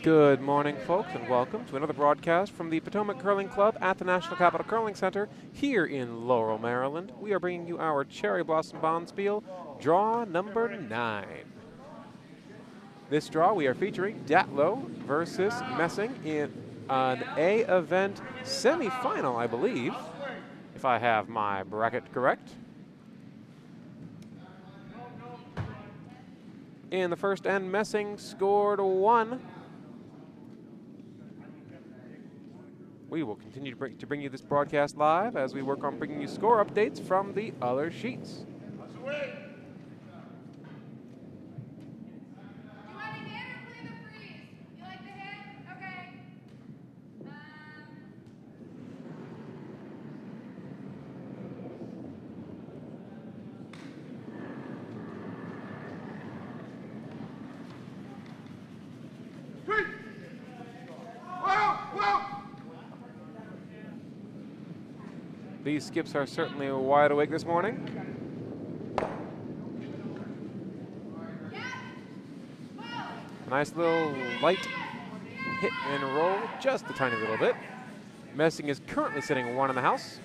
Good morning, folks, and welcome to another broadcast from the Potomac Curling Club at the National Capital Curling Center here in Laurel, Maryland. We are bringing you our Cherry Blossom Bonspiel, draw number 9. This draw, we are featuring Datlowe versus Messing in an A event semifinal, I believe, if I have my bracket correct. In the first end, Messing scored 1. We will continue to bring you this broadcast live as we work on bringing you score updates from the other sheets. These skips are certainly wide awake this morning. A nice little light hit and roll, just a tiny little bit. Messing is currently sitting 1 in the house.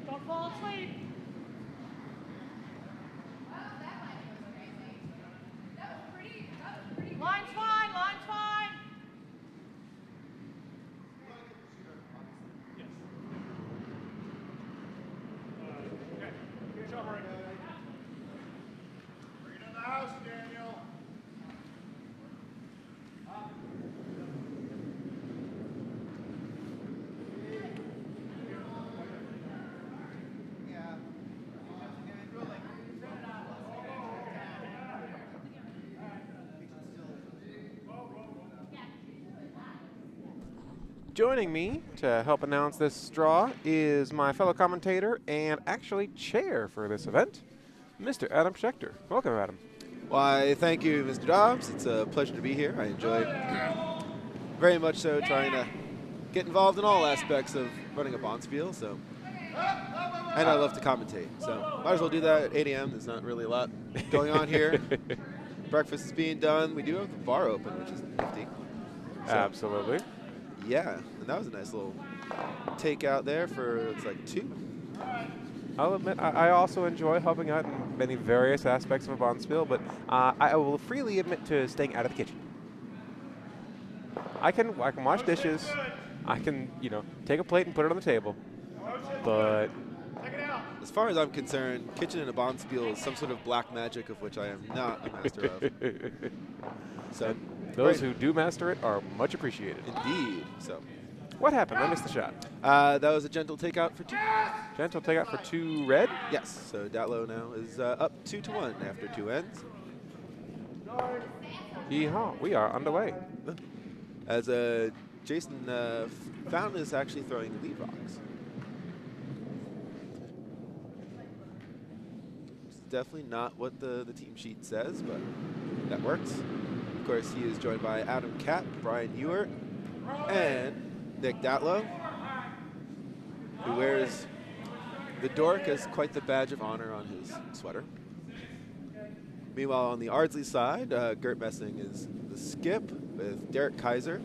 Don't fall asleep. Line's fine, line's fine. Okay, good job, Murray. Bring it in the house, Daniel. Joining me to help announce this draw is my fellow commentator and actually chair for this event, Mr. Adam Schechter. Welcome, Adam. Why, thank you, Mr. Dobbs. It's a pleasure to be here. I enjoy very much so trying to get involved in all aspects of running a Bonspiel. So, and I love to commentate. So might as well do that at 8 a.m. There's not really a lot going on here. Breakfast is being done. We do have the bar open, which is nifty. So, Absolutely. yeah, and that was a nice little takeout there for, it's like 2. I'll admit, I also enjoy helping out in many various aspects of a Bonspiel, but I will freely admit to staying out of the kitchen. I can wash dishes. I can, take a plate and put it on the table. But As far as I'm concerned, kitchen in a Bonspiel is some sort of black magic of which I am not a master of. So those who do master it are much appreciated. Indeed. So What happened? I missed the shot. that was a gentle takeout for 2. Gentle takeout for 2 red. Yes. So Datlowe now is up 2-1 after 2 ends. Yeehaw, we are underway. As Jason found is actually throwing lead rocks. It's definitely not what the team sheet says, but that works. Of course, he is joined by Adam Catt, Brian Ewert, and Nick Datlowe, who wears the dork as quite the badge of honor on his sweater. Meanwhile, on the Ardsley side, Gert Messing is the skip with Derek Kaiser.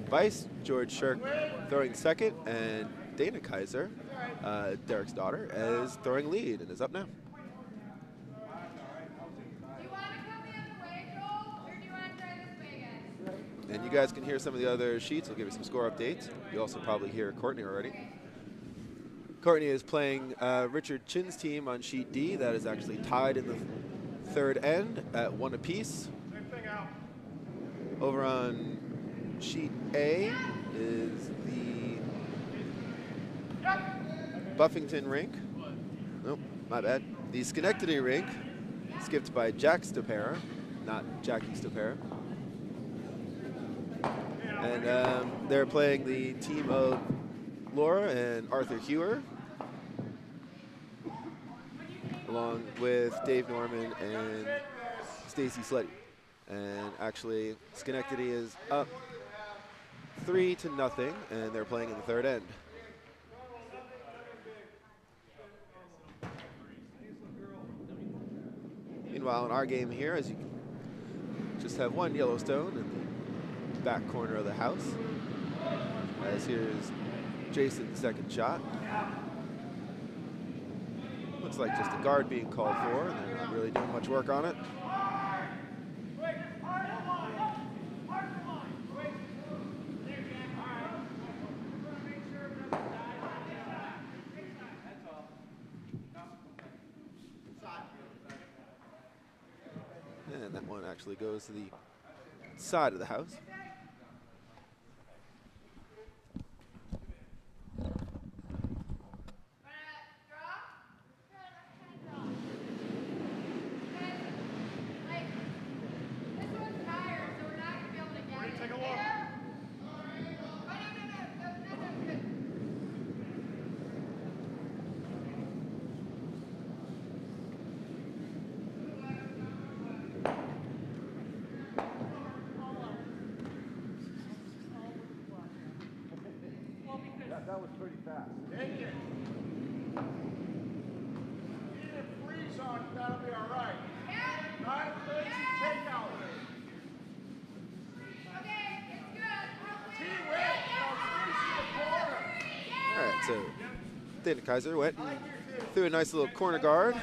Vice, George Shirk throwing second, and Dana Kaiser, Derek's daughter, is throwing lead and is up now. And you guys can hear some of the other sheets. I'll give you some score updates. You also probably hear Courtney already. Courtney is playing Richard Chin's team on sheet D. That is actually tied in the 3rd end at 1 apiece. Over on sheet A is the Buffington rink. Nope, my bad. The Schenectady rink, skipped by Jack Stopera, not Jackie Stopera. And they're playing the team of Laura and Arthur Hewer, along with Dave Norman and Stacy Sleddy. And actually, Schenectady is up 3-0, and they're playing in the 3rd end. Meanwhile, in our game here, as you can just have one yellow stone in the back corner of the house. As here's Jason's second shot. Looks like just a guard being called for, and they're not really doing much work on it. And that one actually goes to the side of the house. That was pretty fast. Take it. Even if freeze on, that'll be all right. Not lazy takeout. All right, so Dana Kaiser went and threw a nice little corner guard.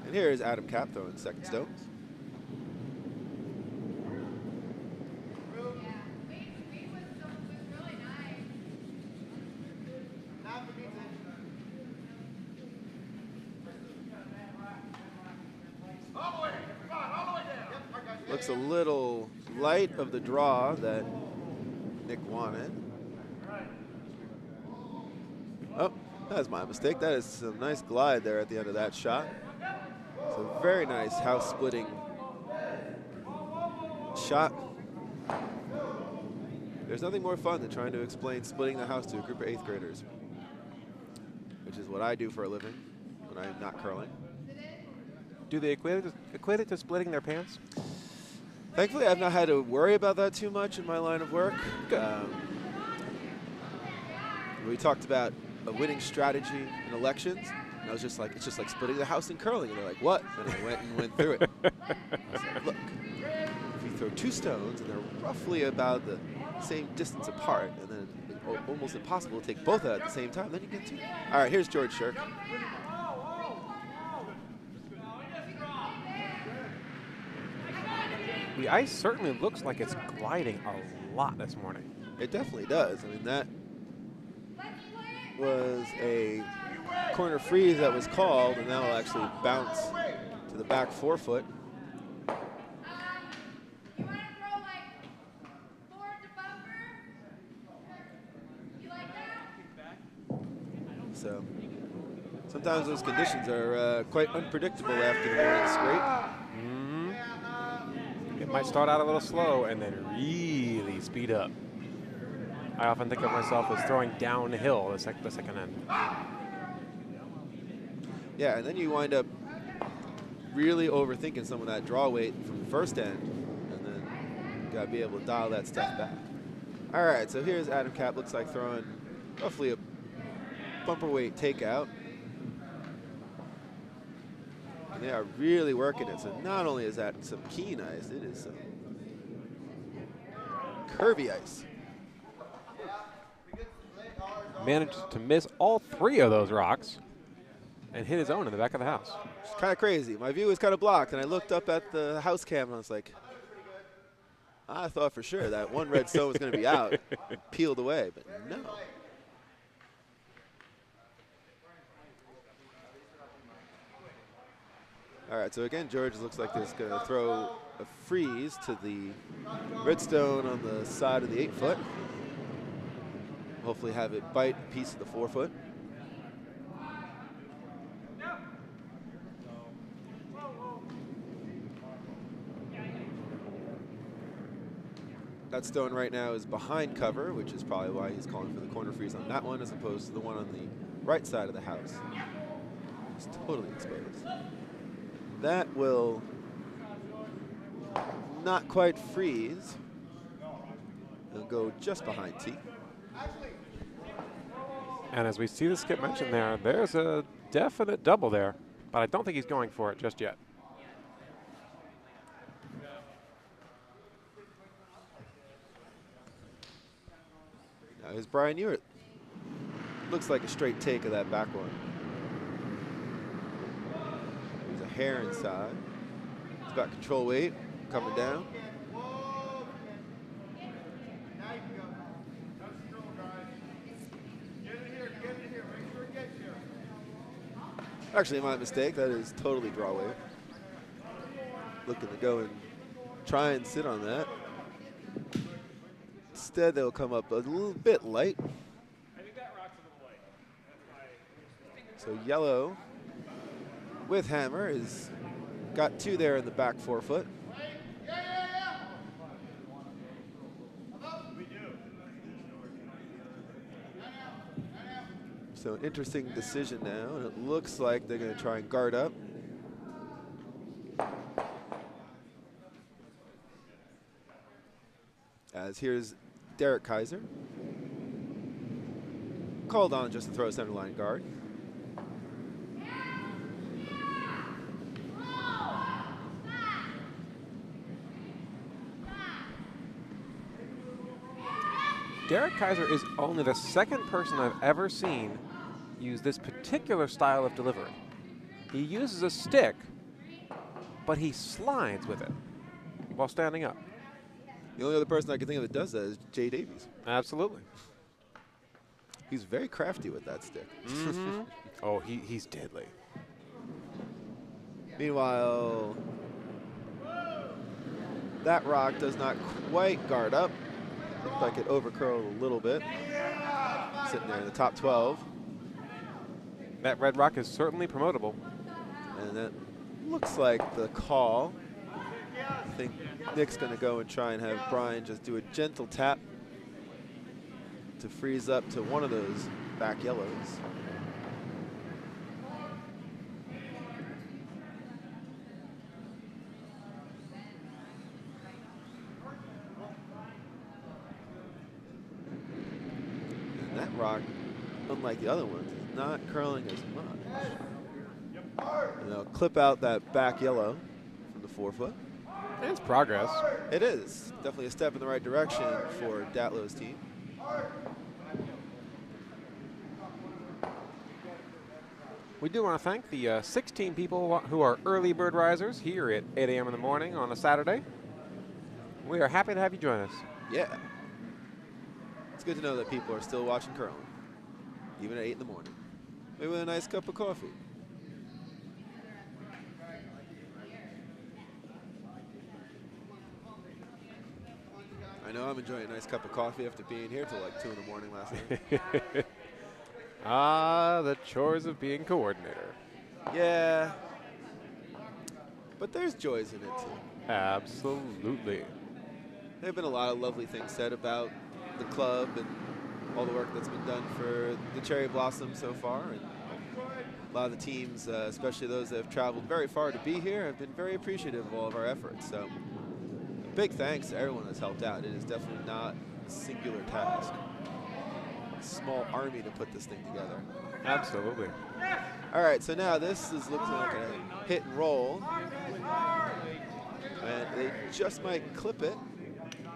And here is Adam Cap throwing second stones. Looks a little light of the draw that Nick wanted. Oh, that's my mistake. That is some nice glide there at the end of that shot. So very nice house splitting shot. There's nothing more fun than trying to explain splitting the house to a group of 8th graders, which is what I do for a living when I'm not curling. Do they equate it to splitting their pants? Thankfully, I've not had to worry about that too much in my line of work. We talked about a winning strategy in elections, and I was just like, it's just like splitting the house in curling. And they're like, what? And I went and went through it. I was like, look, if you throw 2 stones and they're roughly about the same distance apart, and then it's almost impossible to take both out at the same time, then you get 2. All right, here's George Shirk. The ice certainly looks like it's gliding a lot this morning. It definitely does. I mean, that was a corner freeze that was called, and now will actually bounce to the back 4 foot. You want to throw like forward to bumper? You like that? So sometimes those conditions are quite unpredictable after the morning scrape. It might start out a little slow and then really speed up. I often think of myself as throwing downhill the second end. Yeah, and then you wind up really overthinking some of that draw weight from the first end, and then you gotta be able to dial that stuff back. All right, so here's Adam Cap, looks like throwing roughly a bumper weight takeout. And they are really working it. So not only is that some keen ice, it is some curvy ice. Managed to miss all 3 of those rocks and hit his own in the back of the house. It's kind of crazy. My view was kind of blocked, and I looked up at the house cam, and I was like, I thought for sure that one red stone was going to be out, peeled away, but no. All right, so again, George looks like he's going to throw a freeze to the redstone on the side of the 8 foot. Hopefully have it bite a piece of the 4 foot. That stone right now is behind cover, which is probably why he's calling for the corner freeze on that one as opposed to the one on the right side of the house. It's totally exposed. That will not quite freeze. He'll go just behind T. And as we see the skip mentioned there, there's a definite double there, but I don't think he's going for it just yet. Now here's Brian Ewert. Looks like a straight take of that back one. There's a hair inside. He's got control weight coming down. Actually, my mistake. That is totally draw weight. Looking to go and try and sit on that. Instead, they'll come up a little bit light. So yellow with hammer is got 2 there in the back forefoot. So an interesting decision now, and it looks like they're going to try and guard up. As here's Derek Kaiser. Called on just to throw a center line guard. Derek Kaiser is only the second person I've ever seen use this particular style of delivery. He uses a stick, but he slides with it while standing up. The only other person I can think of that does that is Jay Davies. Absolutely. He's very crafty with that stick. Mm-hmm. Oh, he's deadly. Meanwhile, that rock does not quite guard up. Looks like it overcurled a little bit. Sitting there in the top 12. That red rock is certainly promotable. And that looks like the call. I think Nick's going to go and try and have Brian just do a gentle tap to freeze up to one of those back yellows. And that rock, unlike the other ones, is not curling as much. And they'll clip out that back yellow from the forefoot. It's progress. It is. Definitely a step in the right direction for Datlowe's team. We do want to thank the 16 people who are early bird risers here at 8 a.m. in the morning on a Saturday. We are happy to have you join us. Yeah. It's good to know that people are still watching curling, even at 8 in the morning. Maybe with a nice cup of coffee. I know I'm enjoying a nice cup of coffee after being here till like 2 in the morning last night. Ah, the chores of being coordinator. Yeah. But there's joys in it too. Absolutely. There have been a lot of lovely things said about the club and all the work that's been done for the Cherry Blossom so far. And a lot of the teams, especially those that have traveled very far to be here, have been very appreciative of all of our efforts. So big thanks to everyone that's helped out. It is definitely not a singular task. A small army to put this thing together. Absolutely. All right, so now this is looking like a hit and roll. And they just might clip it.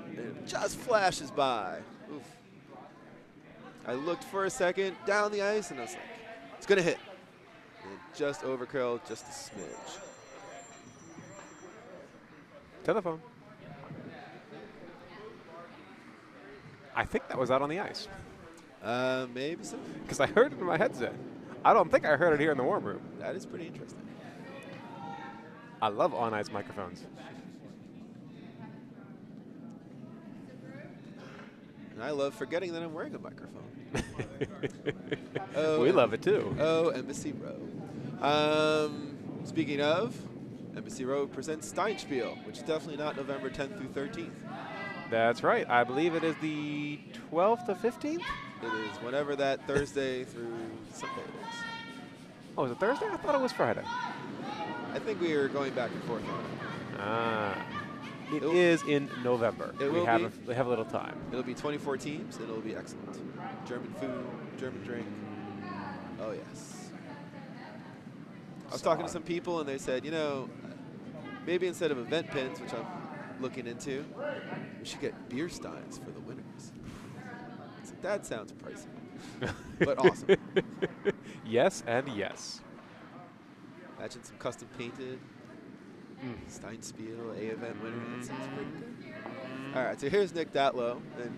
And it just flashes by. Oof. I looked for a second down the ice, and I was like, it's going to hit. And it just overcurled just a smidge. Telephone. I think that was out on the ice. Maybe so. Because I heard it in my headset. I don't think I heard it here in the warm room. That is pretty interesting. I love on-ice microphones. And I love forgetting that I'm wearing a microphone. We love it too. Oh, Embassy Row. Speaking of, Embassy Row presents Steinspiel, which is definitely not November 10th through 13th. That's right. I believe it is the 12th to 15th? It is whenever that Thursday through Sunday is. Oh, is it Thursday? I thought it was Friday. I think we are going back and forth on it. Ah. It is in November. It will be. We have a little time. It'll be 24 teams, and it'll be excellent. German food, German drink. Oh, yes. I was talking to some people, and they said, you know, maybe instead of event pins, which I'm looking into, we should get beer steins for the winners. So that sounds pricey, but awesome. Yes and yes. Imagine some custom painted Steinspiel A event winner. That sounds pretty good. All right, so here's Nick Datlowe, and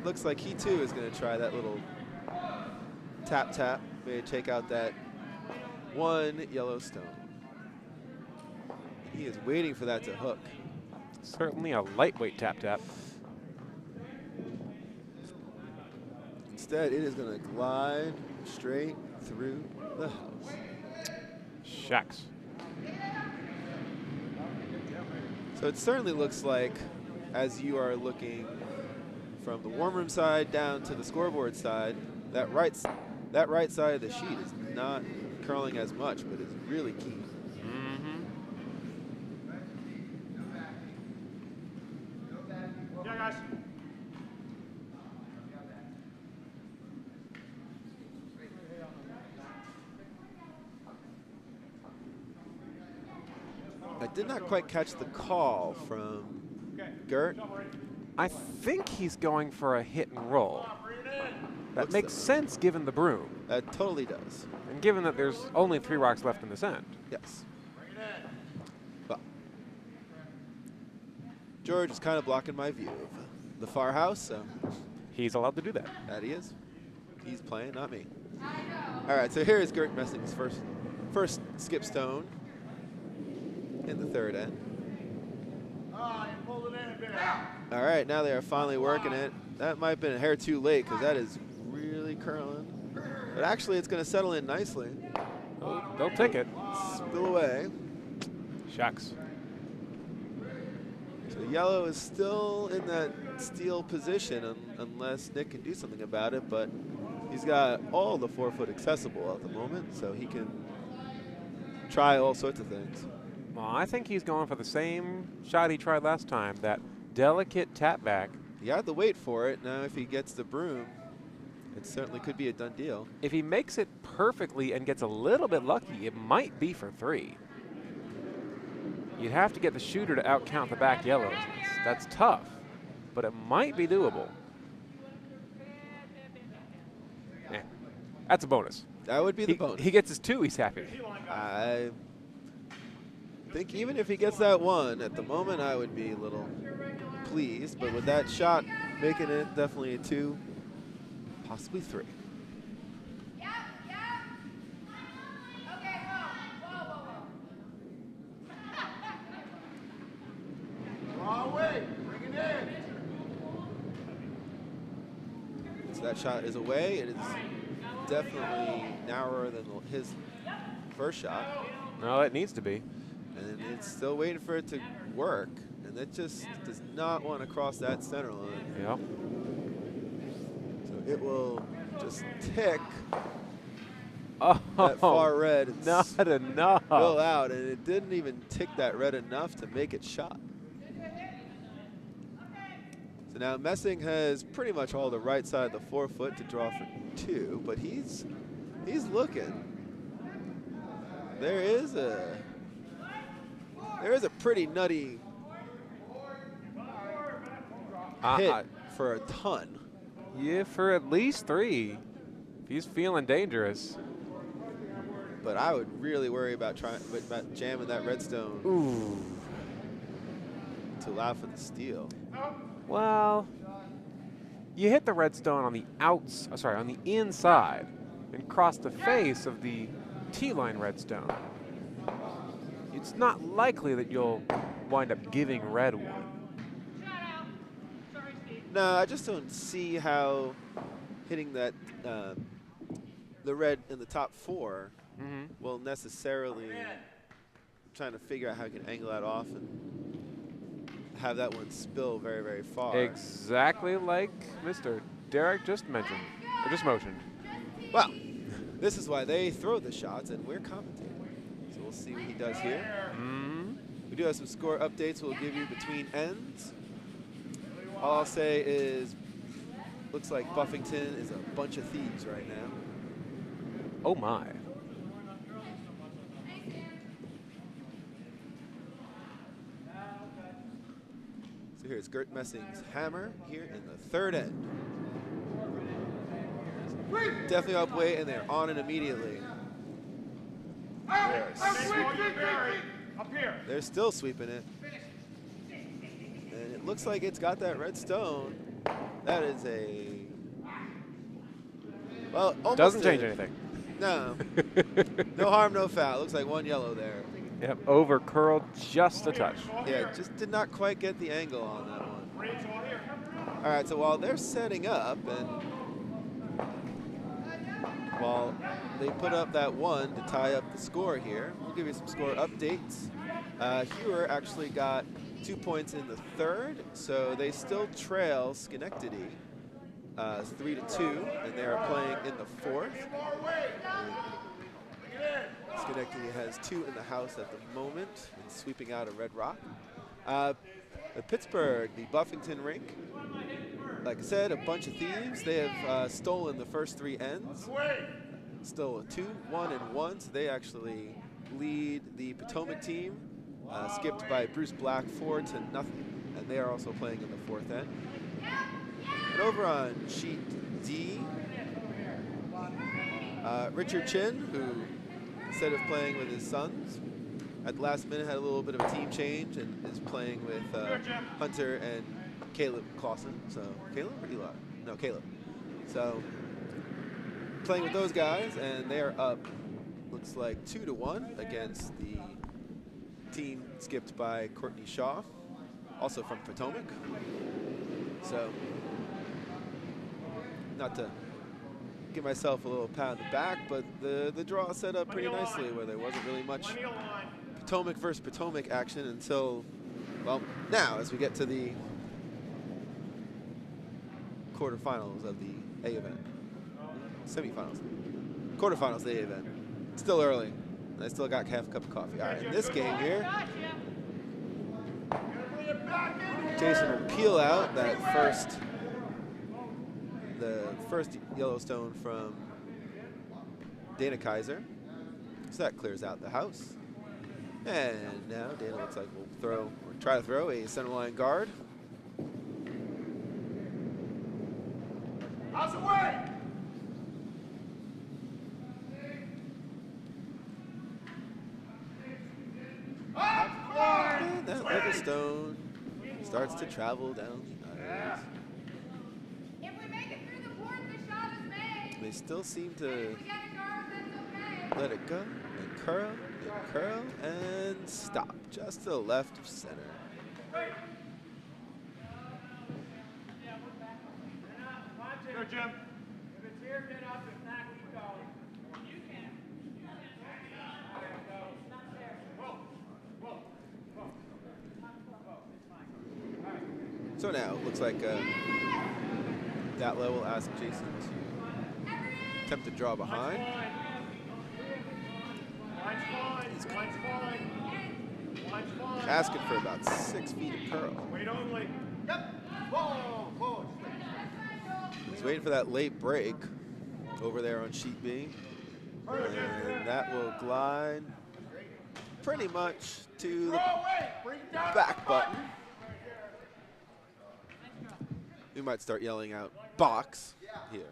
looks like he too is going to try that little tap. Maybe take out that one yellow stone. He is waiting for that to hook. Certainly a lightweight tap. Instead, it is going to glide straight through the house. Shucks. So it certainly looks like, as you are looking from the warm room side down to the scoreboard side, that right side of the sheet is not curling as much, but is really keen. Yeah, guys. I did not quite catch the call from Gert. I think he's going for a hit and roll. That Looks makes so. sense given the broom, That totally does. and given that there's only 3 rocks left in this end. Yes. Well, George is kind of blocking my view of the far house, so He's allowed to do that. that he is. He's playing, not me. All right, so here is Gert Messing's first skip stone in the third end. Ah, you pulled it in a bit. All right, now they are finally working it. That might have been a hair too late because that is really curling. But actually, it's going to settle in nicely. They'll take it. Spill away. Shucks. So yellow is still in that steal position unless Nick can do something about it, but he's got all the 4-foot accessible at the moment, so he can try all sorts of things. Well, I think he's going for the same shot he tried last time, that delicate tap back. You have to wait for it. Now, if he gets the broom, it certainly could be a done deal. If he makes it perfectly and gets a little bit lucky, it might be for 3. You'd have to get the shooter to outcount the back yellows. That's tough, but it might be doable. That's a bonus. That would be the bonus. He gets his 2, he's happy. I think even if he gets that 1, at the moment I would be a little pleased, but with that shot making it definitely a 2, possibly 3. Yep. Okay, whoa. Wrong way. Bring it in. So that shot is away. It is definitely narrower than his first shot. No, it needs to be. And it's still waiting for it to work. And it just does not want to cross that center line. Yep. So it will just tick Oh, that far red and not enough. spill out. And it didn't even tick that red enough to make it shot. So now Messing has pretty much all the right side of the 4-foot to draw for 2, but he's looking. There is a pretty nutty hit for a ton. Yeah, for at least 3. If he's feeling dangerous. But I would really worry about jamming that redstone Ooh. to allow for the steal. Well, you hit the redstone on the on the inside and cross the face of the T-line redstone. It's not likely that you'll wind up giving red 1. No, I just don't see how hitting that the red in the top 4 will necessarily trying to figure out how you can angle that off and have that one spill very, very far. Exactly like Mr. Derek just mentioned, or just motioned. Well, this is why they throw the shots and we're commentating. So we'll see what he does here. We do have some score updates we'll give you between ends. All I'll say is, looks like Buffington is a bunch of thieves right now. Oh my. So here's Gert Messing's hammer here in the third end. Definitely up weight, and they're on it immediately. Up here. They're still sweeping it. And it looks like it's got that red stone. That is a... Well, almost Doesn't change anything. No. No harm, no foul. Looks like one yellow there. Yep, over curled just a touch. Yeah, just did not quite get the angle on that one. All right, so while they're setting up and while they put up that one to tie up the score here, we'll give you some score updates. Hewer actually got 2 points in the third, so they still trail Schenectady 3-2, and they are playing in the fourth. Schenectady has 2 in the house at the moment and sweeping out of Red Rock. Pittsburgh, the Buffington rink, like I said, a bunch of thieves. They have stolen the first 3 ends. Still a 2, 1, and 1, so they actually lead the Potomac team, skipped by Bruce Black 4-0, and they are also playing in the fourth end. And over on sheet D, Richard Chin, who instead of playing with his sons, at the last minute had a little bit of a team change and is playing with Hunter and Caleb Clausen. So Caleb or Eli? No, Caleb. So playing with those guys, and they are up, looks like 2-1 against the team skipped by Courtney Shaw, also from Potomac. So not to give myself a little pat on the back, but the draw set up pretty nicely where there wasn't really much Potomac versus Potomac action until, well, now as we get to the quarterfinals of the A event. Semifinals. Quarterfinals of the A event. Still early. I still got half a cup of coffee. All right, in this game here, Jason will peel out that the first Yellowstone from Dana Kaiser. So that clears out the house. And now Dana looks like we'll try to throw a center line guard. How's the way? And that little stone starts to travel down the aisles. If we make it through the board, the shot is made. They still seem to We get a guard, that's okay. let it go and curl and stop just to the left of center. Go, Jim. If it's here, get up. If not, keep going. You can. So now it looks like Datlowe will ask Jason to attempt to draw behind. Line's fine. Line's fine. Line's fine. Asking for about 6 feet of curl. Wait only. Yep. Whoa. He's waiting for that late break over there on sheet B. And that will glide pretty much to the back button. We might start yelling out box here.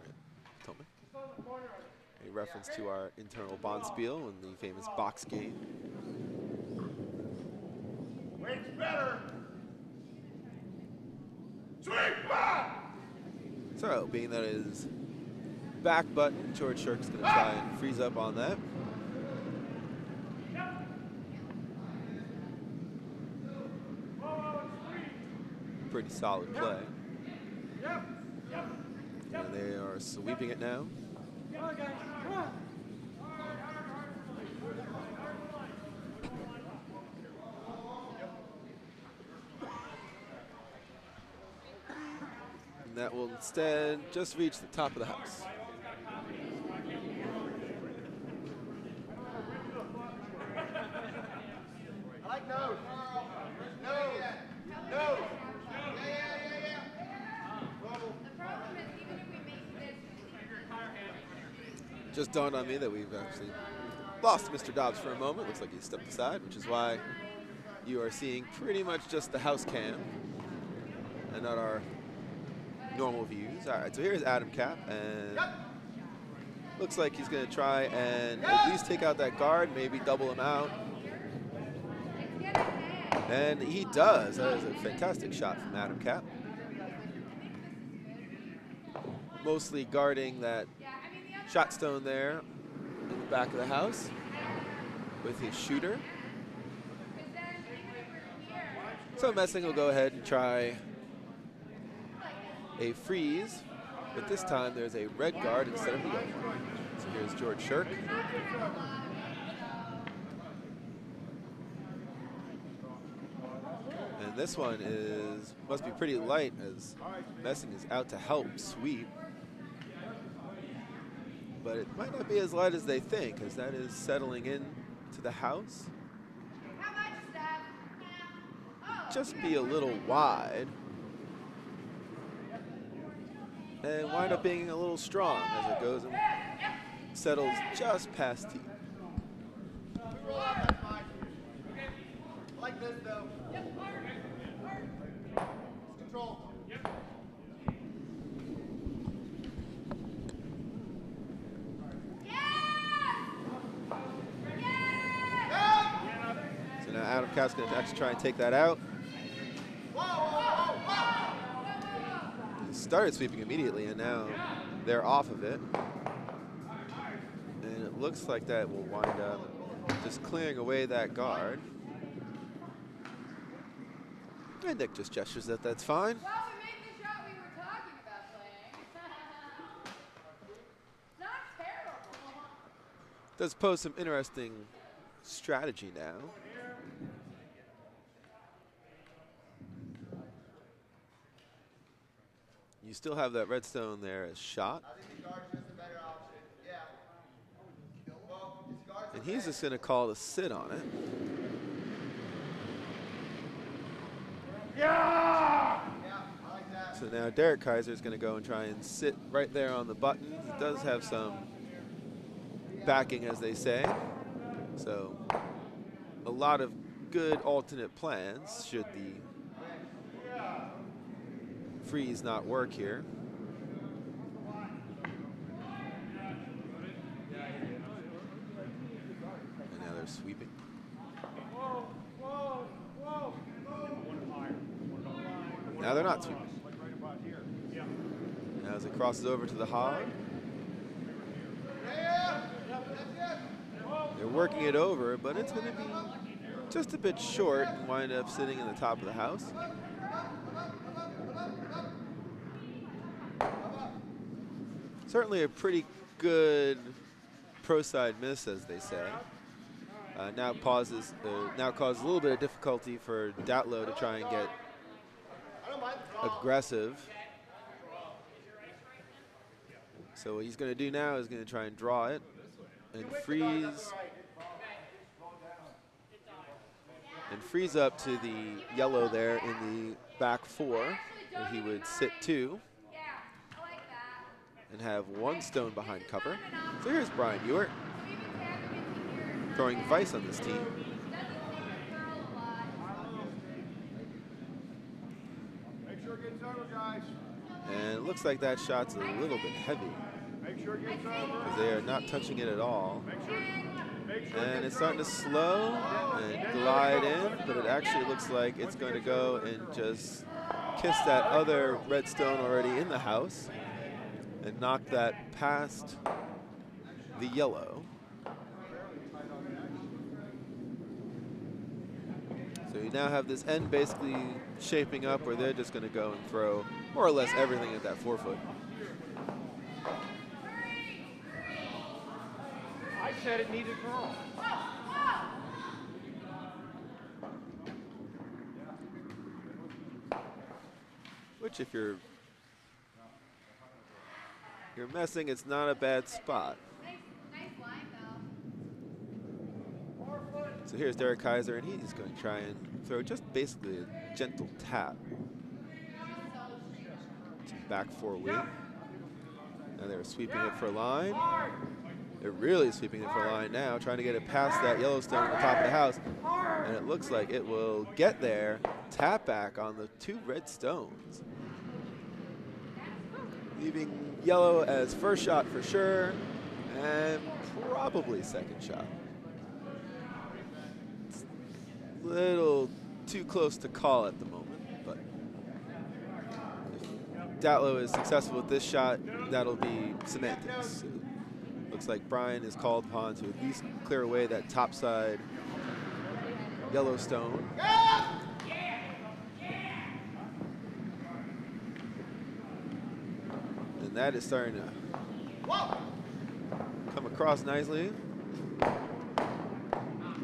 A reference to our internal Bonspiel and the famous box game. Wait's better. Sweep back. So, being that it is back button, George Shirk's going to try and freeze up on that. Pretty solid play. And they are sweeping it now. And that will instead just reach the top of the house. I Mike, nose. Nose. Nose. The problem is, even if we make this, Just dawned on me that we've actually lost Mr. Dobbs for a moment. Looks like he stepped aside, which is why you are seeing pretty much just the house cam and not our normal views. All right, so here's Adam Cap, and looks like he's going to try and at least take out that guard, maybe double him out. And he does. That is a fantastic shot from Adam Cap. Mostly guarding that shot stone there in the back of the house with his shooter. So Messing will go ahead and try a freeze, but this time there's a red guard instead of a yellow one. So here's George Shirk. And this one must be pretty light as Messing is out to help sweep. But it might not be as light as they think, as that is settling in to the house. Just be a little wide. And wind up being a little strong as it goes and settles just past tee. Like this, though. Control. So now Adam Cap's going to actually try and take that out. He started sweeping immediately, and now they're off of it. And it looks like that will wind up just clearing away that guard. And Nick just gestures that that's fine. well, we made the shot we were talking about playing. Not terrible. Does pose some interesting strategy now. You still have that redstone there as shot. I think the guard's just a better option. Yeah. Well, his guard's And he's just going to call to sit on it. Yeah, I like that. So now Derek Kaiser is going to go and try and sit right there on the button. He does have some backing, as they say. So a lot of good alternate plans should the freeze not work here. And now they're sweeping. Now they're not sweeping. Now as it crosses over to the hog. They're working it over, but it's going to be just a bit short and wind up sitting in the top of the house. Certainly a pretty good pro side miss, as they say. Now causes a little bit of difficulty for Datlowe to try and get aggressive. So what he's going to do now is going to try and draw it and freeze. And freeze up to the yellow there in the back four, where he would sit two and have one stone behind cover. So here's Brian Ewart throwing vice on this team. Make sure it gets over, guys. And it looks like that shot's a little bit heavy Make sure it gets over. because they are not touching it at all. Make sure And it's starting to slow and glide in, but it actually looks like it's going to go and just kiss that other red stone already in the house and knock that past the yellow. So you now have this end basically shaping up where they're just going to go and throw more or less everything at that 4 foot. I said it needed girl. Which if you're messing, it's not a bad spot. Nice line, though. So here's Derek Kaiser, and he's going to try and throw just basically a gentle tap. Some back 4 weight. Now they're sweeping it for a line. They're really sweeping it for a line now, trying to get it past that Yellowstone on the top of the house. And it looks like it will get there. Tap back on the 2 red stones. Leaving yellow as first shot for sure, and probably second shot. It's a little too close to call at the moment, but if Datlowe is successful with this shot, that'll be semantics. Looks like Brian is called upon to at least clear away that topside Yellowstone. And that is starting to come across nicely.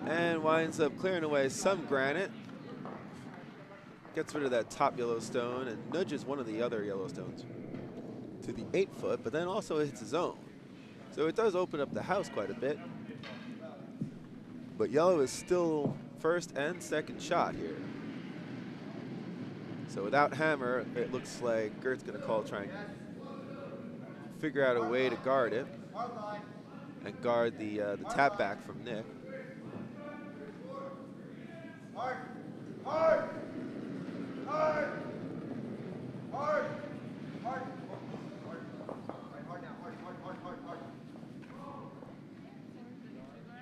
And winds up clearing away some granite. Gets rid of that top Yellowstone and nudges one of the other Yellowstones to the 8-foot, but then also hits his own. So it does open up the house quite a bit. But yellow is still first and second shot here. So without hammer, it looks like Gert's going to call trying to figure out a way to guard it and guard the tap back from Nick. Hard. Hard. Hard. Hard. Hard.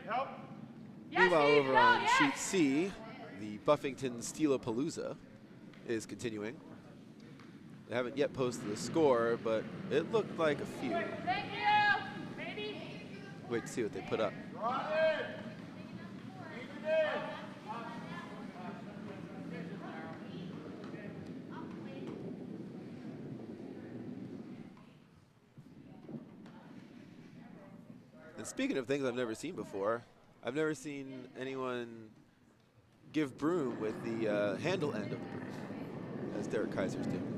Help. Meanwhile, over on sheet C, the Buffington Steelapalooza is continuing. They haven't yet posted the score, but it looked like a few. Thank you. Maybe. Wait to see what they put up. Draw it in. Keep it in. And speaking of things I've never seen before, I've never seen anyone give broom with the handle end of the broom, as Derek Kaiser's doing.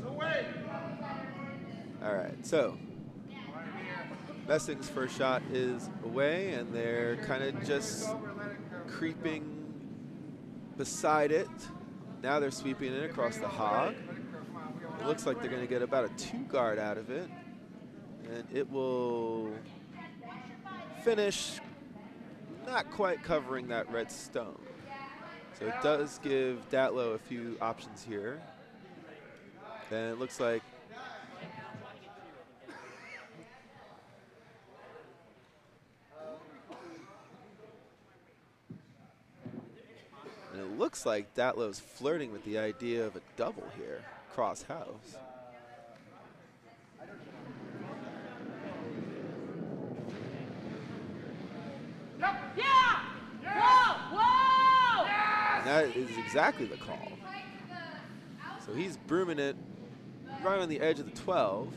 Away. All right, so Messing's first shot is away, and they're kind of just creeping beside it. Now they're sweeping it across the hog. It looks like they're going to get about a 2 guard out of it, and it will finish not quite covering that red stone. So it does give Datlowe a few options here. And it looks like Datlowe's flirting with the idea of a double here, cross house. Yeah. Whoa. Whoa. And that is exactly the call. So he's brooming it right on the edge of the 12.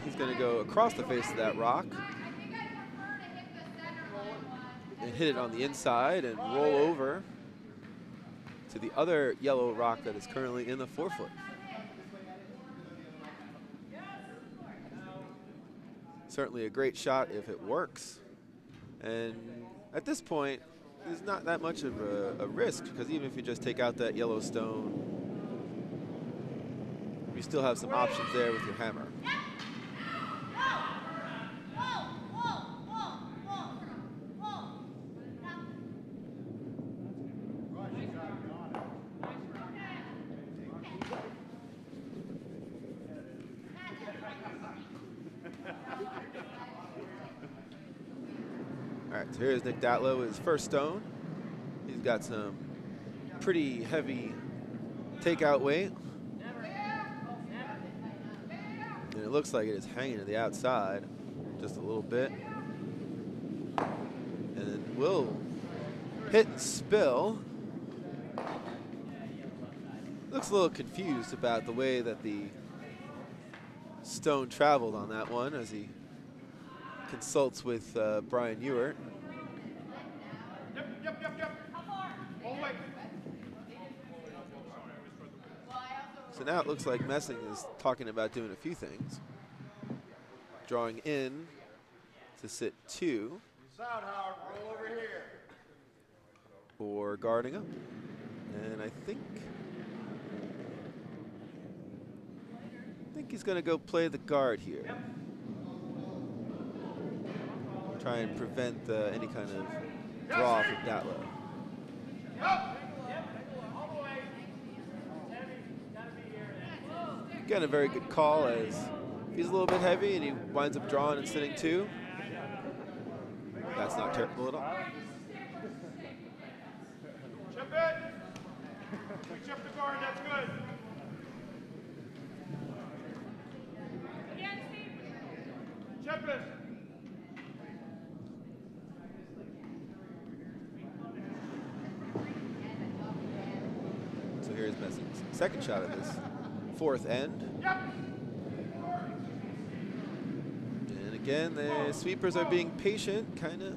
He's going to go across the face of that rock and hit it on the inside and roll over to the other yellow rock that is currently in the 4-foot. Certainly a great shot if it works. And at this point, there's not that much of a risk, because even if you just take out that Yellowstone, you still have some options there with your hammer. All right, so here's Nick Datlowe, his first stone. He's got some pretty heavy takeout weight. And it looks like it is hanging to the outside just a little bit. And it will hit and spill. Looks a little confused about the way that the stone traveled on that one as he consults with Brian Ewert. So now it looks like Messing is talking about doing a few things. Drawing in to sit 2 He's out, Howard. Roll over here. for guarding him. And I think he's going to go play the guard here. Try and prevent any kind of draw from Datlowe. Again, a very good call, as if he's a little bit heavy and he winds up drawing and sitting 2. That's not terrible at all. Chip it. We chip the guard. That's good. Chip it. So here's Messing's second shot of this 4th end. And again, the sweepers are being patient, kind of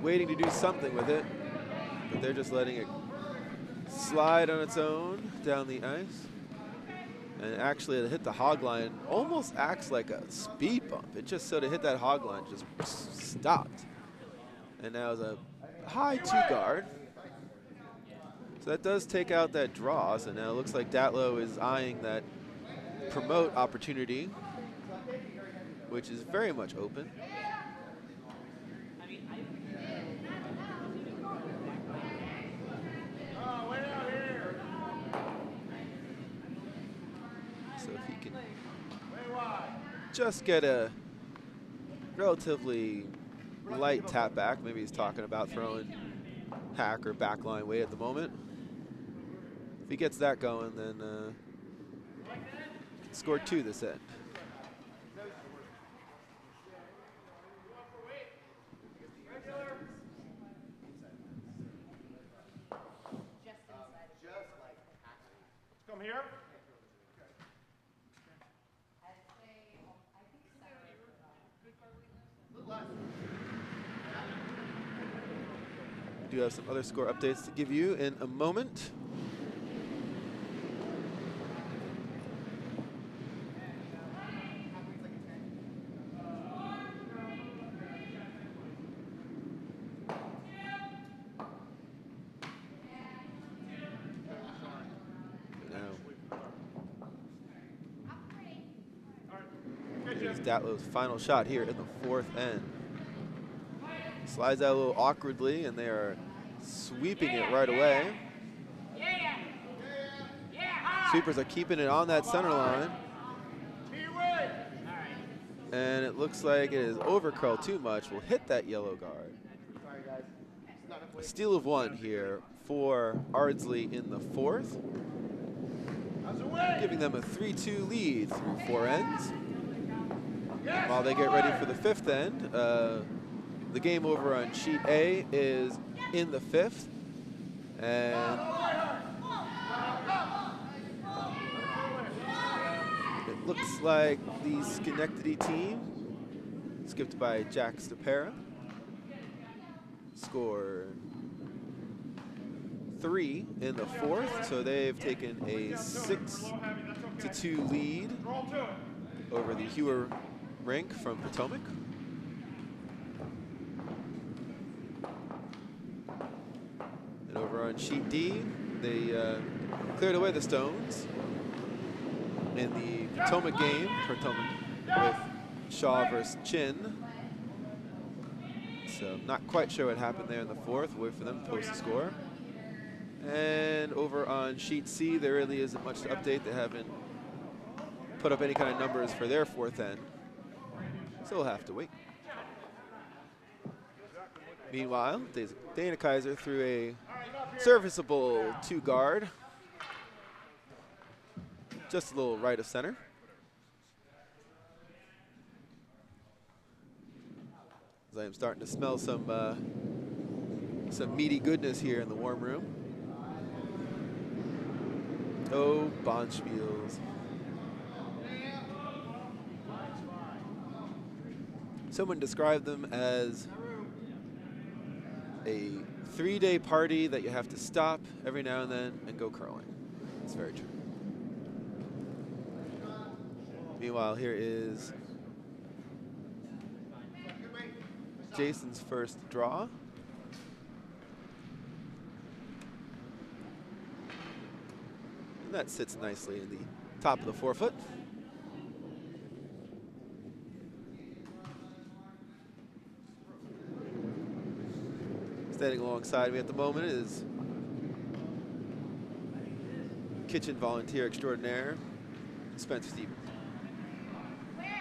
waiting to do something with it, but they're just letting it slide on its own down the ice. And actually, it hit the hog line, almost acts like a speed bump. It just sort of hit that hog line, just stopped. And now is a high 2 guard. So that does take out that draw. So now it looks like Datlowe is eyeing that promote opportunity, which is very much open. So if he can just get a relatively light tap back, maybe he's talking about throwing hack or backline weight at the moment. If he gets that going, then he can score 2 this end. Come here. We do have some other score updates to give you in a moment. Here's Datlowe's final shot here in the 4th end. Slides out a little awkwardly, and they are sweeping it right away. Sweepers are keeping it on that center line. And it looks like it is overcurled too much. Will hit that yellow guard. A steal of 1 here for Ardsley in the 4th, giving them a 3-2 lead through 4 ends. While they get ready for the 5th end, the game over on sheet A is in the 5th, and it looks like the Schenectady team, skipped by Jack Stapera, scored 3 in the 4th, so they've taken a 6-2 lead over the Hewer rink from Potomac. And over on sheet D, they cleared away the stones in the Potomac game, with Shaw versus Chin. So not quite sure what happened there in the 4th. Wait for them to post a score. And over on sheet C, there really isn't much to update. They haven't put up any kind of numbers for their 4th end. So we'll have to wait. Meanwhile, Dana Kaiser threw a serviceable 2 guard. Just a little right of center. As I am starting to smell some meaty goodness here in the warm room. Oh, Bonspiels. Someone described them as a 3-day party that you have to stop every now and then and go curling. It's very true. Meanwhile, here is Jason's first draw. And that sits nicely in the top of the forefoot. Standing alongside me at the moment is kitchen volunteer extraordinaire, Spencer Stevens.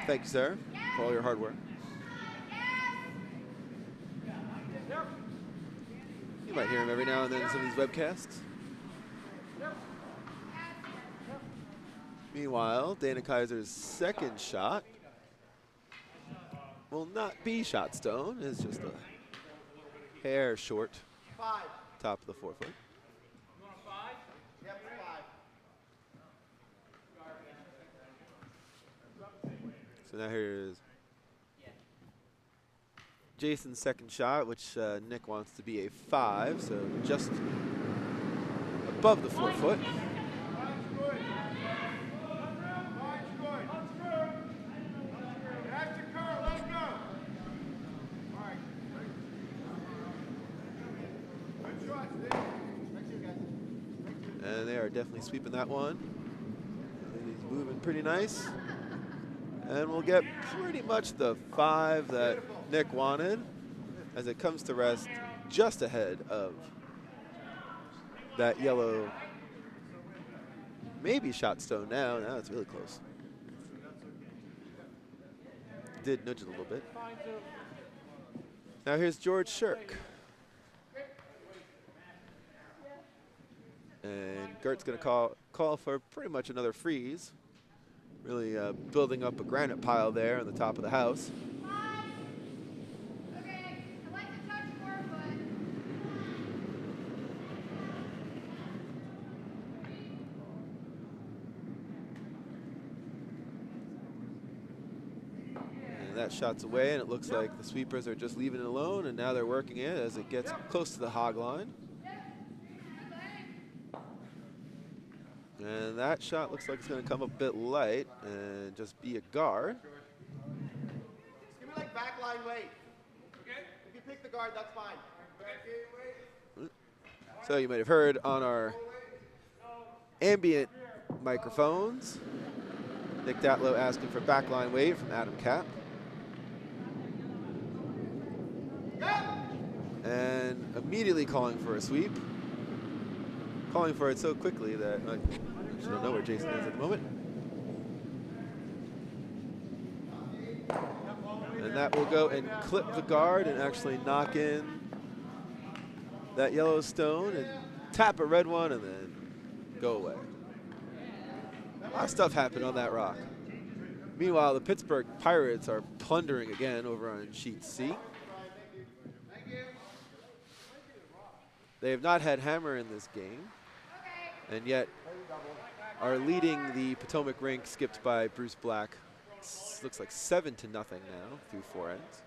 Thank you, sir, for all your hard work. You might hear him every now and then in some of these webcasts. Meanwhile, Dana Kaiser's second shot will not be shot stone. It's just a hair short, top of the forefoot. So now here's Jason's second shot, which Nick wants to be a 5, so just above the forefoot. And they are definitely sweeping that one. And he's moving pretty nice. And we'll get pretty much the 5 that Nick wanted as it comes to rest just ahead of that yellow, maybe shot stone now. Now it's really close. Did nudge it a little bit. Now here's George Shirk. And Gert's going to call for pretty much another freeze. Really building up a granite pile there on the top of the house. Okay, I'd like to touch forefoot. And that shot's away, and it looks like the sweepers are just leaving it alone, and now they're working it as it gets close to the hog line. And that shot looks like it's going to come a bit light and just be a guard. Just give me like backline weight. Okay. If you pick the guard, that's fine. So you might have heard on our ambient microphones, Nick Datlowe asking for backline weight from Adam Kapp. And immediately calling for a sweep. Calling for it so quickly that I actually don't know where Jason is at the moment. And that will go and clip the guard and actually knock in that yellow stone and tap a red one and then go away. A lot of stuff happened on that rock. Meanwhile, the Pittsburgh Pirates are plundering again over on sheet C. They have not had hammer in this game, and yet are leading the Potomac rink, skipped by Bruce Black. Looks like 7-0 now through 4 ends.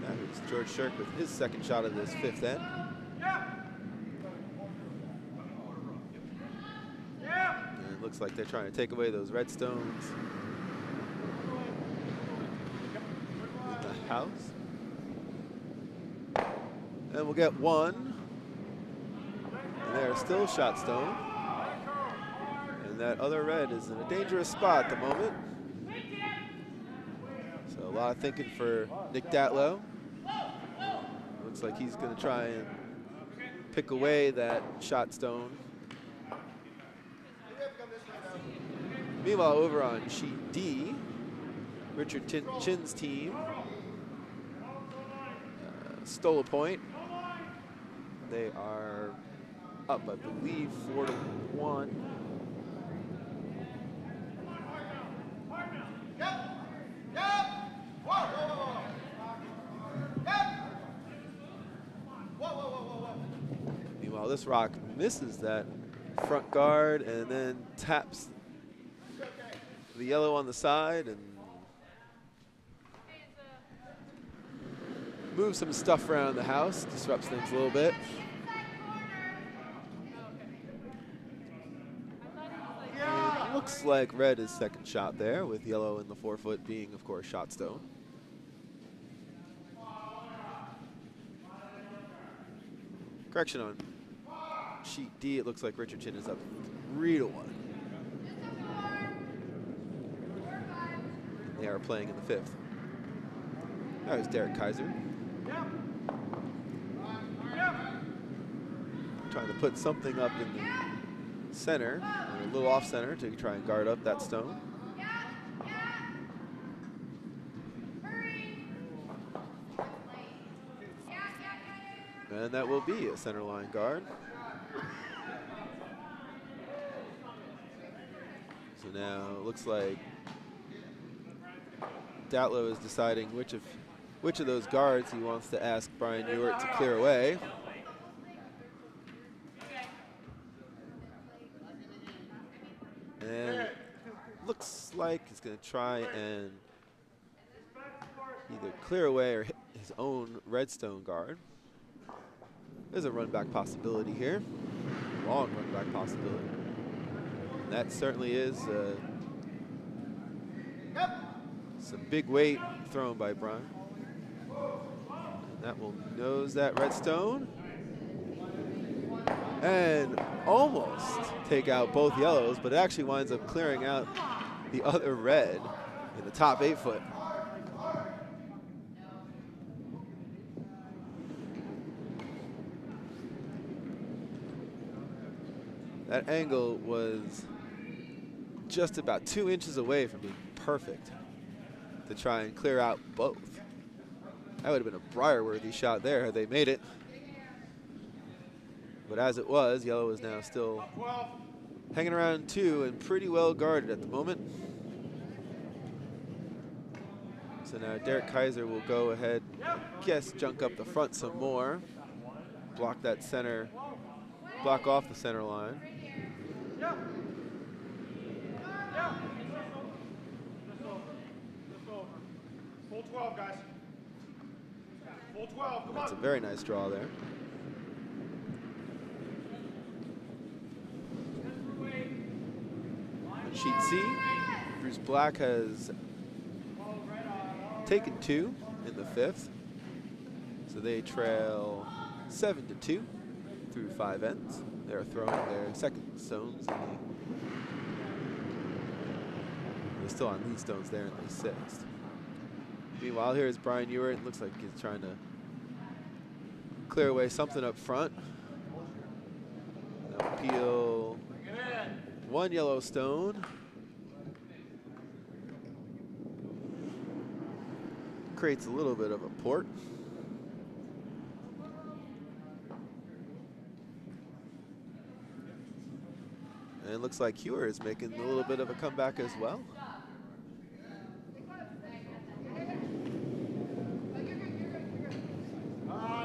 Now here's George Shirk with his second shot of this 5th end. And it looks like they're trying to take away those red stones in the house. And we'll get one. And they're still shot stone. And that other red is in a dangerous spot at the moment. So a lot of thinking for Nick Datlowe. Looks like he's going to try and pick away that shot stone. Meanwhile, over on sheet D, Richard Chin's team stole a point. They are up, I believe, 4-1. Meanwhile, this rock misses that front guard and then taps the yellow on the side, and move some stuff around the house, disrupts things a little bit. And it looks like red is second shot there, with yellow in the 4-foot being, of course, shot stone. Correction on sheet D, it looks like Richardson is up 3-1. They are playing in the 5th. That was Derek Kaiser. Trying to put something up in the center, or a little off center to try and guard up that stone. And that will be a center line guard. So now it looks like Datlowe is deciding which of those guards he wants to ask Brian Ewert to clear away. And looks like he's going to try and either clear away or hit his own redstone guard. There's a run back possibility here, long run back possibility. And that certainly is some big weight thrown by Brian. And that will nose that redstone and almost take out both yellows, but it actually winds up clearing out the other red in the top 8-foot. That angle was just about 2 inches away from being perfect to try and clear out both. That would have been a Briar-worthy shot there had they made it. But as it was, yellow is now still hanging around 2 and pretty well guarded at the moment. So now Derek Kaiser will go ahead, guess, junk up the front some more, block that center, block off the center line. Full 12, guys. Full 12, come on. That's a very nice draw there. On sheet C, Bruce Black has taken 2 in the 5th. So they trail 7-2 through 5 ends. They're throwing their second stones. They're still on lead stones there in the 6th. Meanwhile, here is Brian Ewert. It looks like he's trying to clear away something up front. That'll peel 1 yellow stone. Creates a little bit of a port. And it looks like Hewer is making a little bit of a comeback as well.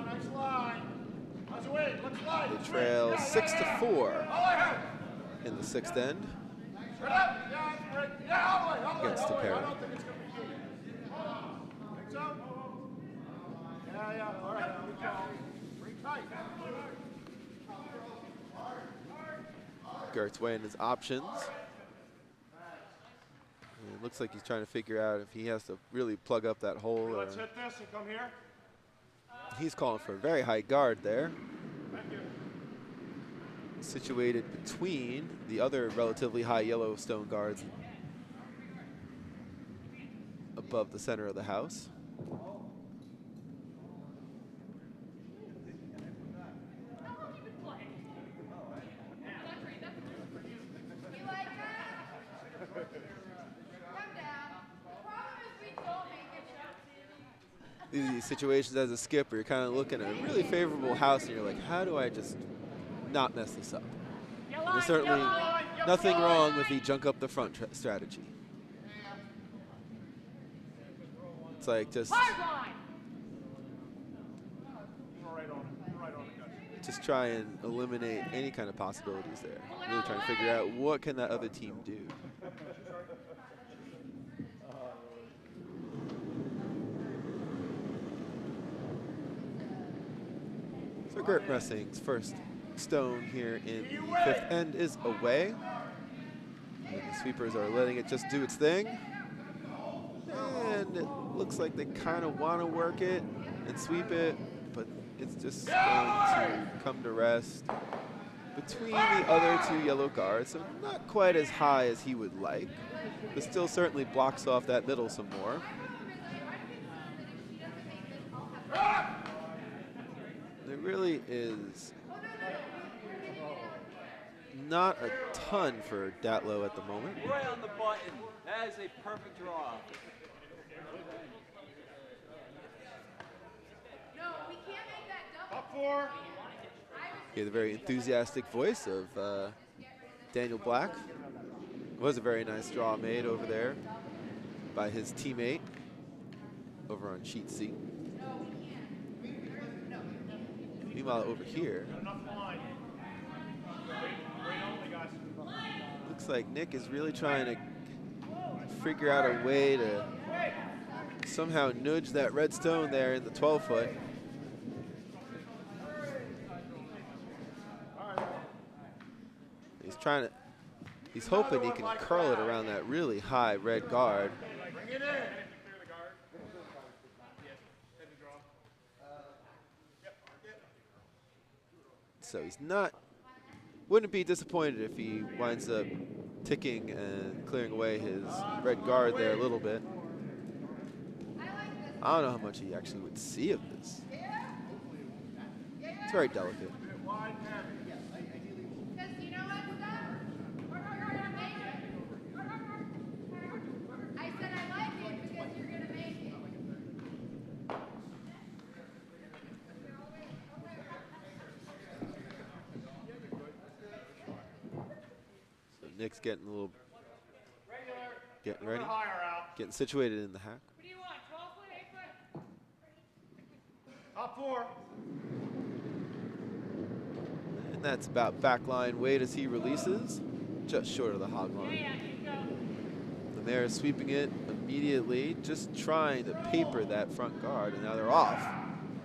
Nice line. How's it wait? Let's slide. They trail 6-4 in the 6th end against the pair. I don't think it's going to be key. Think so? Yeah, all right. Pretty tight. Gertz weighing his options. And it looks like he's trying to figure out if he has to really plug up that hole. Let's hit this and come here. He's calling for a very high guard there. Thank you. Situated between the other relatively high yellow stone guards above the center of the house. These situations as a skipper, you're kind of looking at a really favorable house and you're like, how do I just not mess this up? And there's certainly nothing wrong with the junk up the front strategy. It's like just try and eliminate any kind of possibilities there. Really trying to figure out what can that other team do. So Gert Messing's first stone here in the fifth end is away. And the sweepers are letting it just do its thing. And it looks like they kind of want to work it and sweep it, but it's just going to come to rest between the other two yellow guards. So not quite as high as he would like, but still certainly blocks off that middle some more. There really is not a ton for Datlowe at the moment. Right on the button. That is a perfect draw. No, we can't make that double. Up 4. Hear the very enthusiastic voice of Daniel Black. Was a very nice draw made over there by his teammate over on sheet C. Meanwhile, over here, Enough line. Wait only, guys. looks like Nick is really trying to figure out a way to somehow nudge that red stone there in the 12-foot. He's hoping he can curl it around that really high red guard. Bring it in. So he's wouldn't be disappointed if he winds up ticking and clearing away his red guard there a little bit. I don't know how much he actually would see of this. It's very delicate. Because you know what, I said I like it because you're going to make it. So Nick's getting ready, Higher out. getting situated in the hack. What do you want, 12 foot, 8 foot? Up 4. And that's about backline weight as he releases, just short of the hog line. Yeah, keep going. And they're sweeping it immediately, just trying to paper that front guard, and now they're off.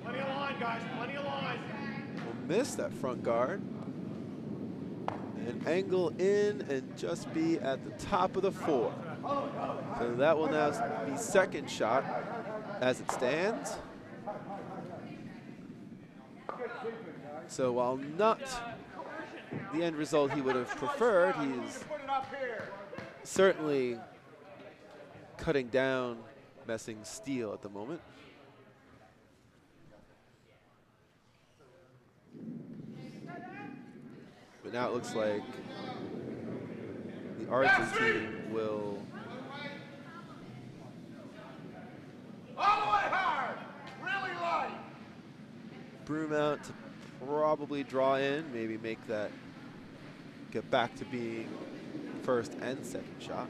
Plenty of line, guys. Plenty of line. Will miss that front guard. And angle in and just be at the top of the 4. So that will now be second shot as it stands. So while not the end result he would have preferred, he's Put it up here. certainly cutting down Messing's steal at the moment. But now it looks like the Argentine will All the way hard. Really light. broom out to probably draw in, maybe make that get back to being first and second shot.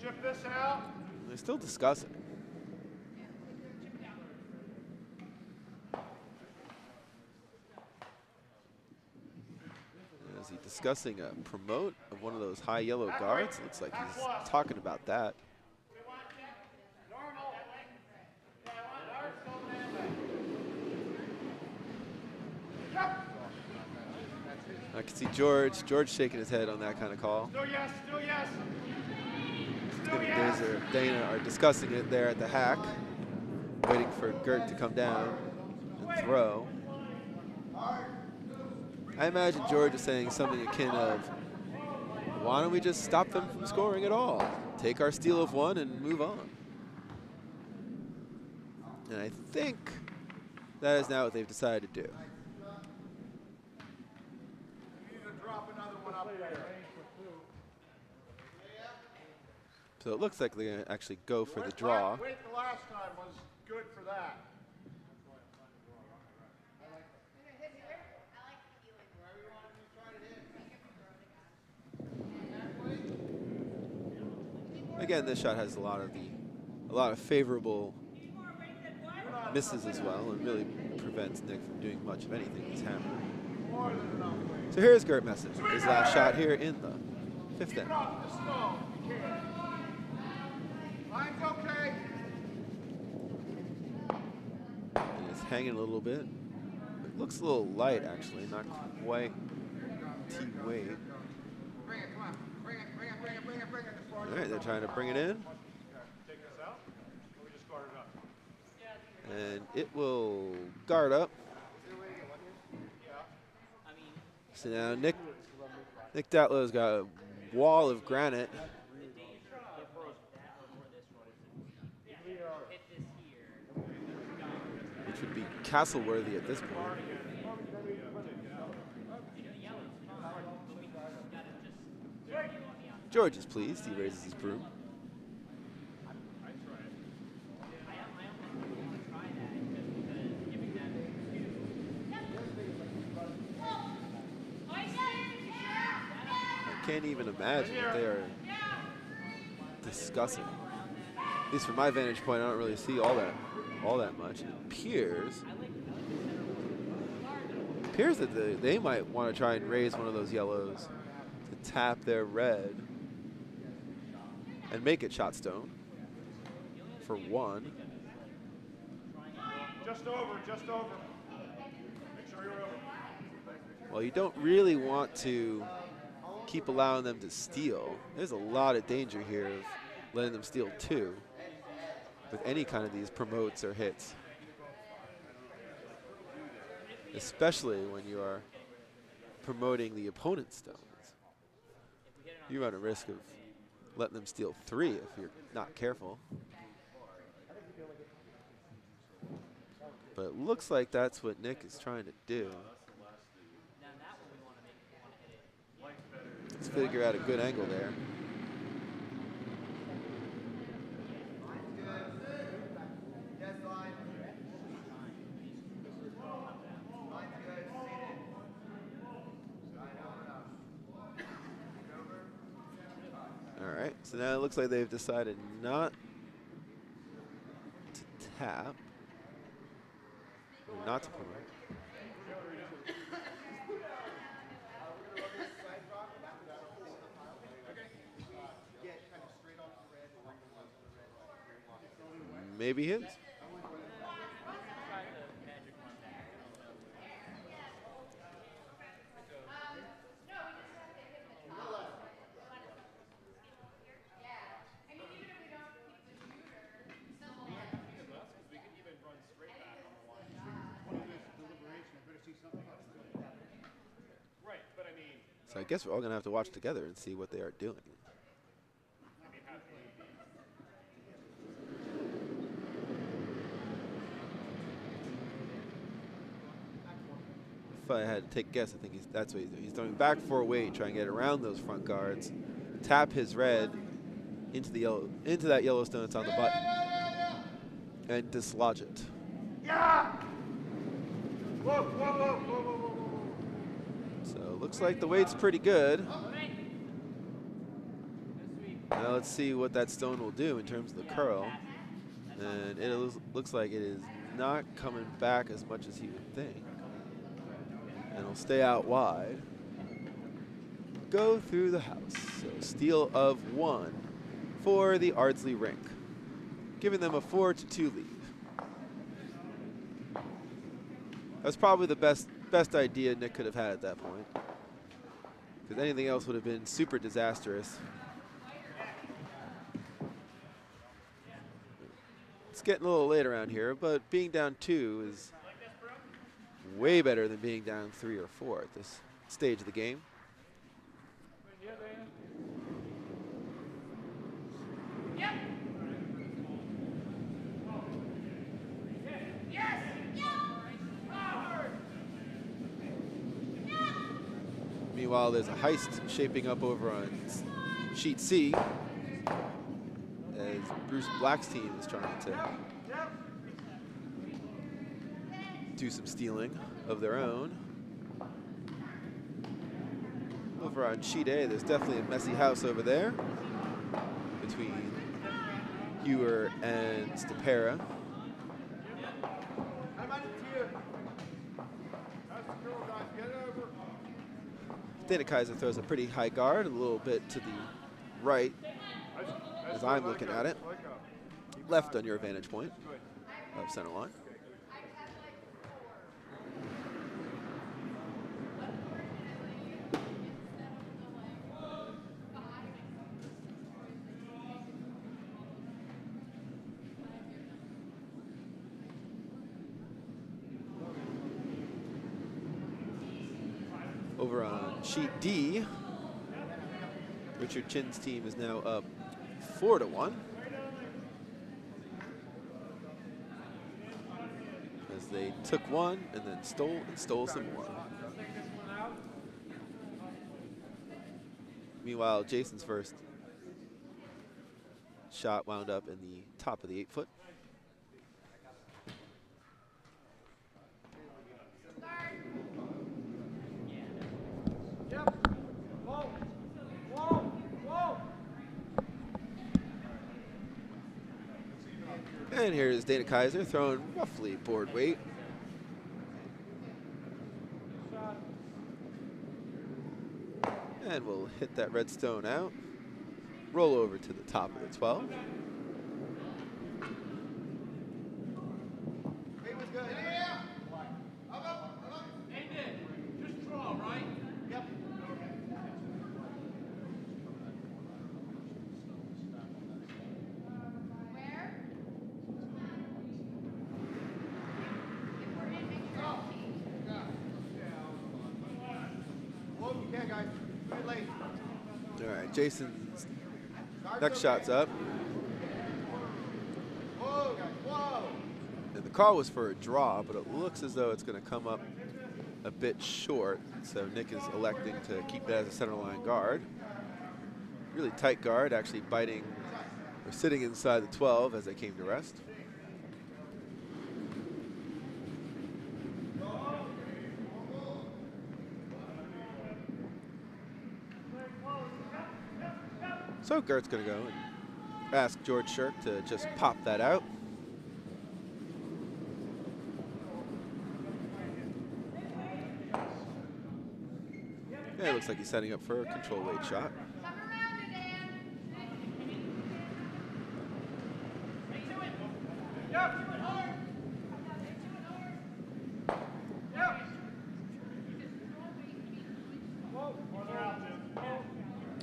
Chip this out. They're still discussing. Is he discussing a promote of one of those high yellow guards? Looks like he's talking about that. I can see George shaking his head on that kind of call. Still yes. Still yes. Him and Dana are discussing it there at the hack, waiting for Gert to come down and throw. I imagine George is saying something akin of, why don't we just stop them from scoring at all? Take our steal of 1 and move on. And I think that is now what they've decided to do. You need to drop another one up there. So it looks like they're going to actually go for the draw. Wait, the last time was good for that. Again, this shot has a lot of favorable misses as well, and really prevents Nick from doing much of anything with his hammer. More than enough weight. So here's Gert Messon, his last shot here in the 5th inning. Line's okay. And it's hanging a little bit. It looks a little light, actually, not quite T-weight. Bring it, come on. Bring it. All right, they're trying to bring it in. Take this out, or we just guard it up? And it will guard up. So now Nick Datlowe's got a wall of granite. Which would be castle-worthy at this point. George is pleased. He raises his broom. I can't even imagine what they are discussing. At least from my vantage point, I don't really see all that much. It appears that they might want to try and raise one of those yellows to tap their red and make it shot stone for one. Just over. Make sure you're over. Well, you don't really want to keep allowing them to steal. There's a lot of danger here of letting them steal two with any kind of these promotes or hits. Especially when you are promoting the opponent's stones. You run a risk of letting them steal three if you're not careful. But it looks like that's what Nick is trying to do. Let's figure out a good angle there. All right, so now it looks like they've decided not to tap, or not to promote. Maybe his. So I guess we're all going to have to watch together and see what they are doing. If I had to take a guess, I think that's what he's doing. He's throwing back 4-weight, trying to get around those front guards, tap his red into that yellow stone that's on the button, and dislodge it. Yeah! Whoa. So it looks like the weight's pretty good. Now let's see what that stone will do in terms of the curl. And it looks like it is not coming back as much as he would think. And it'll stay out wide. Go through the house. So steal of 1 for the Ardsley rink, giving them a 4-2 lead. That's probably the best idea Nick could have had at that point, because anything else would have been super disastrous. It's getting a little late around here, but being down 2 is way better than being down 3 or 4 at this stage of the game. Meanwhile, there's a heist shaping up over on sheet C as Bruce Black's team is trying to do some stealing of their own. Over on sheet A, there's definitely a messy house over there between Ewer and Stapera. Dana Kaiser throws a pretty high guard, a little bit to the right as I'm looking at it. Left on your vantage point of center line. Over on sheet D, Richard Chin's team is now up 4-1. As they took one and then stole some more. Meanwhile, Jason's first shot wound up in the top of the 8-foot. And here's Dana Kaiser throwing roughly board weight. And we'll hit that red stone out. Roll over to the top of the 12. All right, Jason's next shot's up. And the call was for a draw, but it looks as though it's going to come up a bit short. So Nick is electing to keep that as a center line guard. Really tight guard, actually biting or sitting inside the 12 as they came to rest. So Gert's going to go and ask George Shirk to just pop that out. Yeah, it looks like he's setting up for a control weight shot.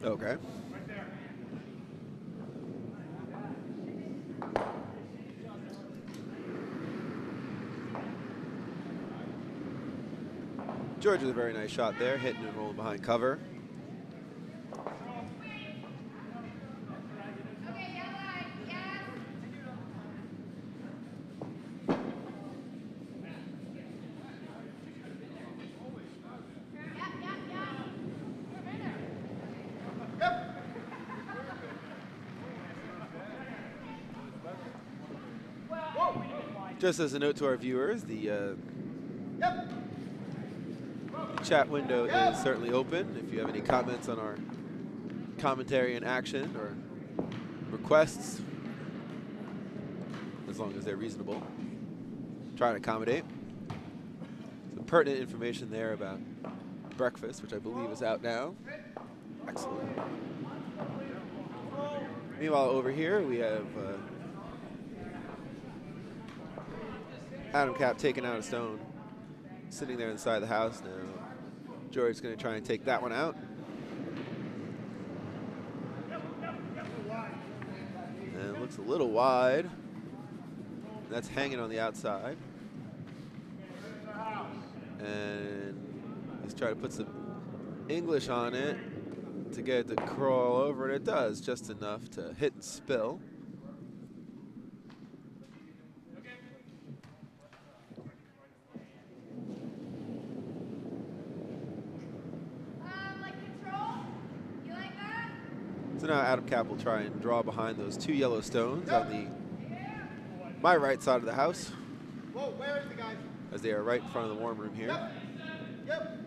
Okay. George with a very nice shot there, hitting and rolling behind cover. Just as a note to our viewers, the chat window is certainly open. If you have any comments on our commentary in action or requests, as long as they're reasonable, try and accommodate. Some pertinent information there about breakfast, which I believe is out now. Excellent. Meanwhile, over here we have Adam Cap taking out a stone, sitting there inside the house now. George's going to try and take that one out. And it looks a little wide. That's hanging on the outside. And he's trying to put some English on it to get it to crawl over, and it does just enough to hit and spill. So now Adam Cap will try and draw behind those two yellow stones on my right side of the house. Whoa, where is the guy? As they are right in front of the warm room here. Yep.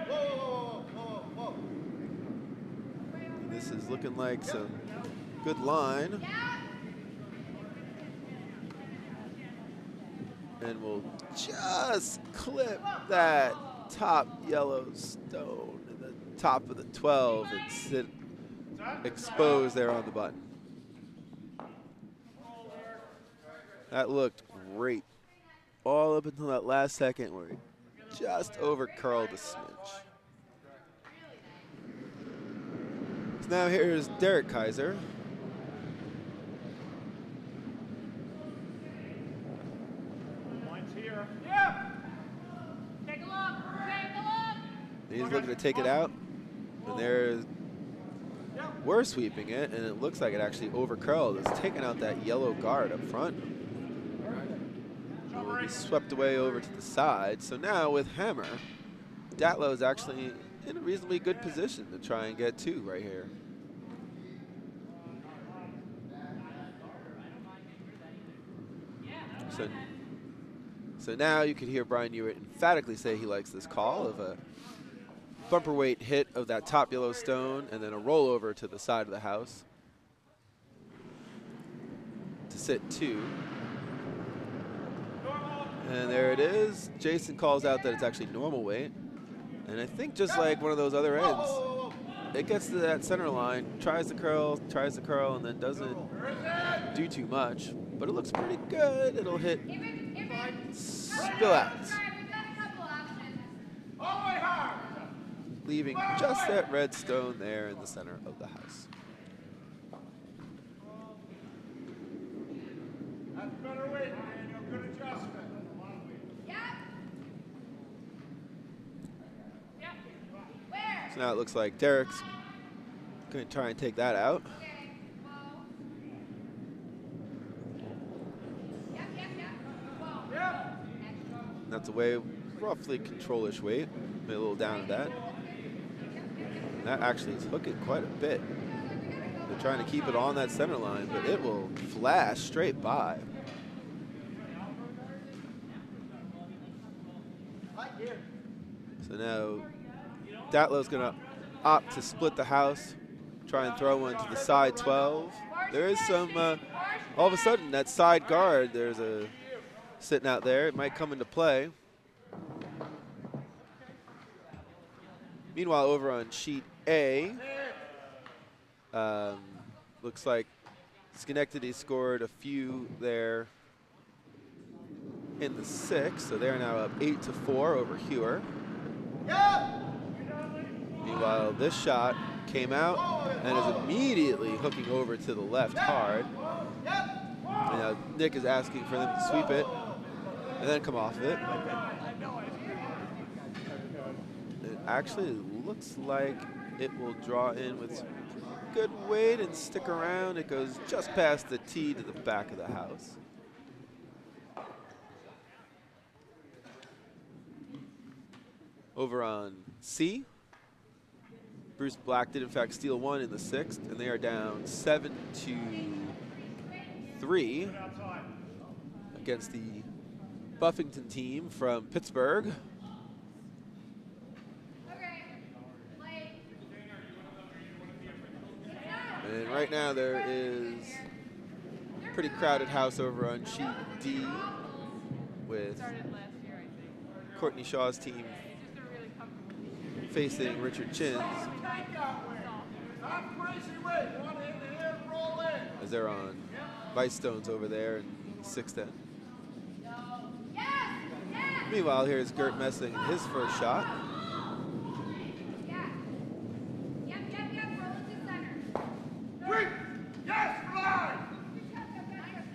Whoa, whoa, whoa, whoa, whoa. This is looking like some good line. And we'll just clip that top yellow stone in the top of the 12 and sit exposed there on the button. That looked great. All up until that last second where he just over curled a smidge. So now here's Derek Kaiser. Points here. Yeah. Take a look. Take a look. He's looking to take it out. And there's, we're sweeping it, and it looks like it actually over curled. It's taking out that yellow guard up front. It will be swept away over to the side. So now with Hammer, Datlowe is actually in a reasonably good position to try and get 2 right here. So now you can hear Brian Ewert emphatically say he likes this call of a bumper weight hit of that top yellow stone and then a rollover to the side of the house to sit 2. And there it is. Jason calls out that it's actually normal weight. And I think just like one of those other ends, it gets to that center line, tries to curl, and then doesn't do too much. But it looks pretty good. It'll hit, spill out, leaving just that red stone there in the center of the house. That's better weight, Daniel. Good adjustment. So now it looks like Derek's going to try and take that out. And that's away roughly control-ish weight, maybe a little down to that. And that actually took it quite a bit. They're trying to keep it on that center line, but it will flash straight by. So now Datlowe's going to opt to split the house, try and throw one to the side 12. There is some, all of a sudden, that side guard, there's a sitting out there. It might come into play. Meanwhile, over on sheet A, looks like Schenectady scored a few there in the 6, so they're now up 8-4 over Hewer. Meanwhile, this shot came out and is immediately hooking over to the left hard. And now Nick is asking for them to sweep it and then come off of it. It actually looks like it will draw in with some good weight and stick around. It goes just past the tee to the back of the house. Over on C, Bruce Black did in fact steal one in the 6th, and they are down 7-3 against the Buffington team from Pittsburgh. And right now there is a pretty crowded house over on sheet D with Courtney Shaw's team facing Richard Chin's as they're on Vice Stones over there in 6th end. Meanwhile, here's Gert Messing in his first shot.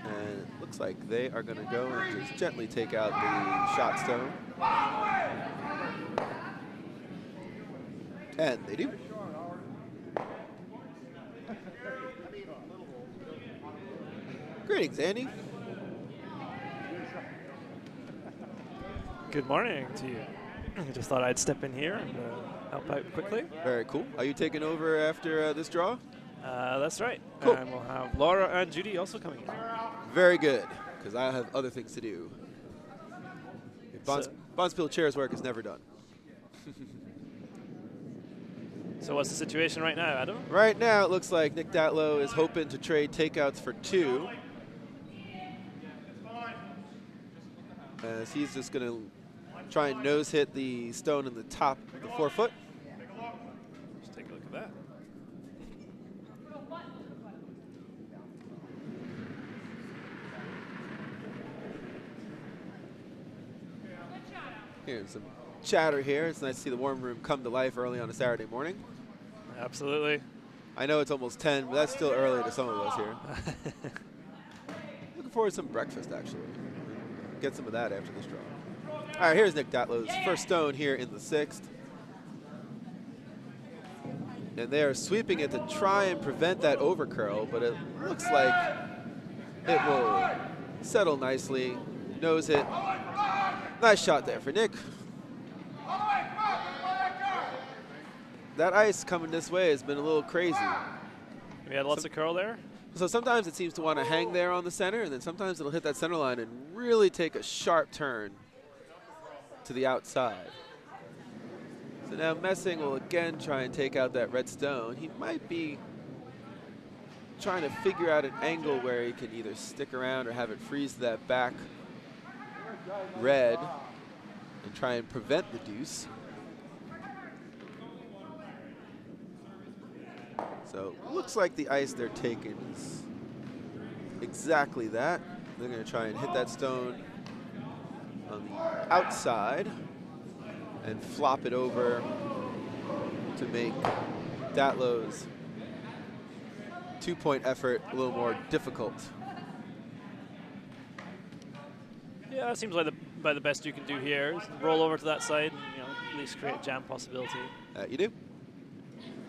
And it looks like they are going to go and just gently take out the shot stone. And they do. Greetings, Andy. Good morning to you. I just thought I'd step in here and help out quickly. Very cool. Are you taking over after this draw? That's right. Cool. And we'll have Laura and Judy also coming in. Very good, because I have other things to do. Bonspiel chair's work is never done. So what's the situation right now, Adam? Right now, it looks like Nick Datlowe is hoping to trade takeouts for 2. As he's just going to try and nose hit the stone in the top of the forefoot. Let's take a look at that. Here's some chatter here. It's nice to see the warm room come to life early on a Saturday morning. Absolutely. I know it's almost 10, but that's still early to some of us here. Looking forward to some breakfast, actually. Get some of that after this draw. All right, here's Nick Datlowe's first stone here in the 6th. And they are sweeping it to try and prevent that overcurl, but it looks like it will settle nicely. Nose hit. Nice shot there for Nick. That ice coming this way has been a little crazy. We had lots of curl there. So sometimes it seems to want to hang there on the center, and then sometimes it'll hit that center line and really take a sharp turn to the outside. So now Messing will again try and take out that red stone. He might be trying to figure out an angle where he can either stick around or have it freeze to that back red and try and prevent the deuce. So looks like the ice they're taking is exactly that. They're going to try and hit that stone on the outside and flop it over to make Datlowe's two-point effort a little more difficult. Yeah, it seems like the best you can do here is roll over to that side and at least create a jam possibility. You do.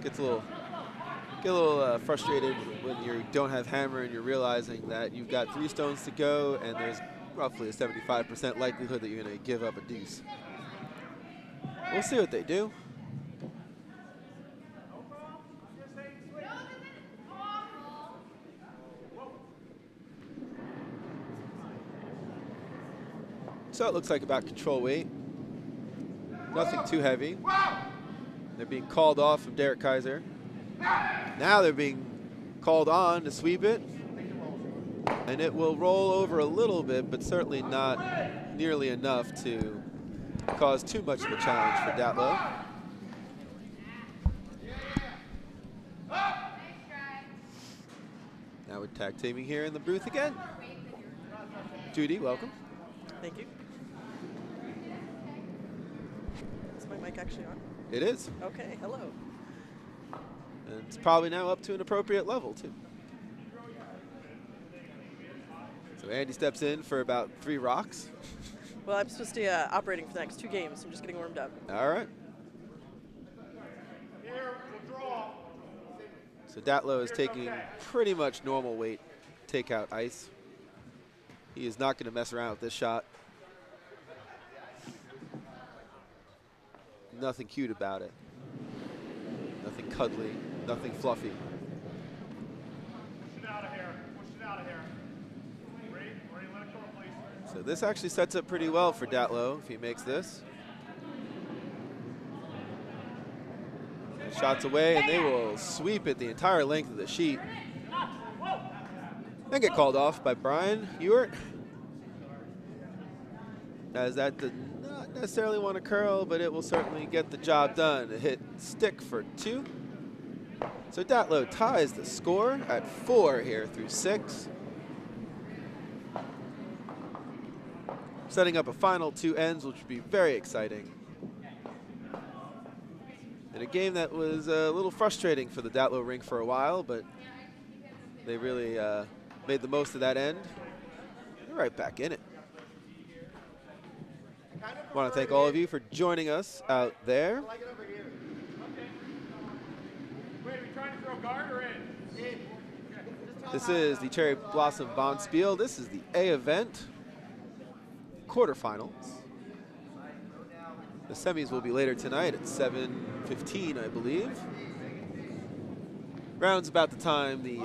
Get a little frustrated when you don't have hammer and you're realizing that you've got 3 stones to go and there's roughly a 75% likelihood that you're going to give up a deuce. We'll see what they do. So it looks like about control weight. Nothing too heavy. They're being called off from Derek Kaiser. Now they're being called on to sweep it. And it will roll over a little bit, but certainly not nearly enough to cause too much of a challenge for Datlowe. Now we're tag teaming here in the booth again. Judy, welcome. Thank you. Is my mic actually on? It is. Okay, hello. And it's probably now up to an appropriate level, too. So Andy steps in for about 3 rocks. Well, I'm supposed to be operating for the next 2 games. I'm just getting warmed up. All right. So Datlowe is taking pretty much normal weight takeout ice. He is not going to mess around with this shot. Nothing cute about it. Nothing cuddly, nothing fluffy. Push it out of here. Push it out of here. Ready? Ready? Let it go, please. So this actually sets up pretty well for Datlowe if he makes this. Shots away, and they will sweep it the entire length of the sheet. And get called off by Brian Ewert. As that did not necessarily want to curl, but it will certainly get the job done. A hit stick for 2. So Datlowe ties the score at 4 here through 6. Setting up a final 2 ends, which would be very exciting. In a game that was a little frustrating for the Datlowe rink for a while, but they really made the most of that end. They're right back in it. I want to thank all of you for joining us out there. Wait, are we trying to throw guard or in? This is the Cherry Blossom Bonspiel. This is the A event, quarterfinals. The semis will be later tonight at 7:15, I believe. Rounds about the time the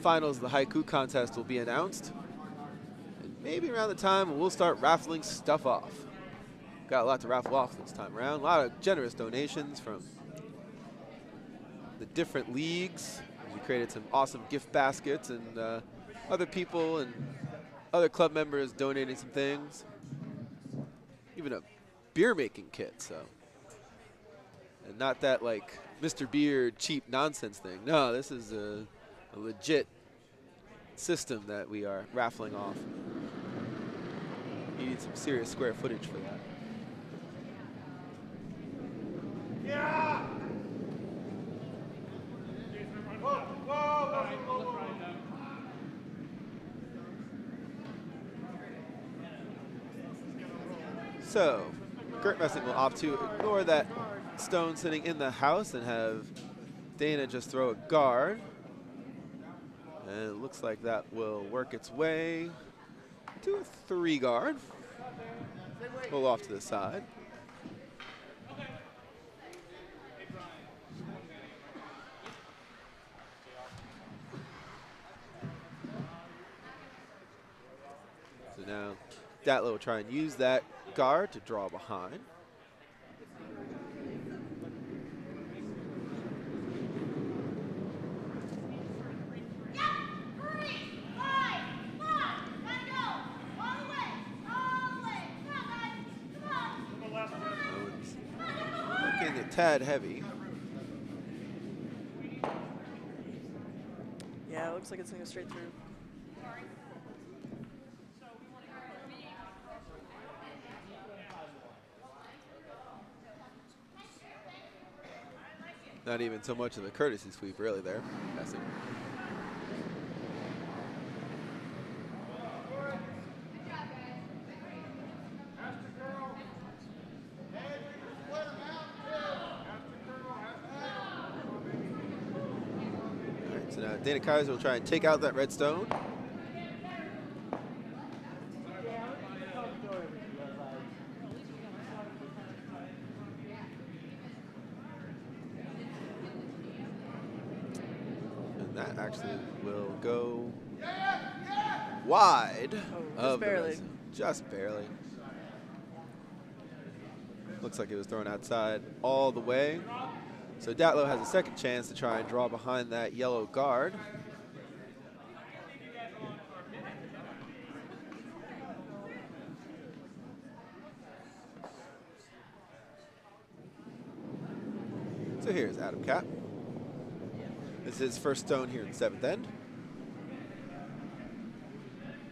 finals of the haiku contest will be announced. And maybe around the time we'll start raffling stuff off. Got a lot to raffle off this time around. A lot of generous donations from the different leagues. We created some awesome gift baskets, and other people and other club members donating some things. Even a beer making kit, so. And not that like Mr. Beer cheap nonsense thing. No, this is a legit system that we are raffling off. You need some serious square footage for that. Yeah! Whoa, whoa, whoa, whoa. So, Gert Messing will opt to ignore that stone sitting in the house and have Dana just throw a guard. And it looks like that will work its way to a 3 guard. Pull off to the side. So now Datlowe will try and use that guard to draw behind. Looking a tad heavy. Yeah, it looks like it's going to go straight through. Not even so much of the courtesy sweep really there. Messing. So now Dana Kaiser will try and take out that red stone. And that actually will go wide. Oh, just barely. Just barely. Looks like it was thrown outside all the way. So Datlowe has a second chance to try and draw behind that yellow guard. So here's Adam Cap. This is his first stone here in the 7th end.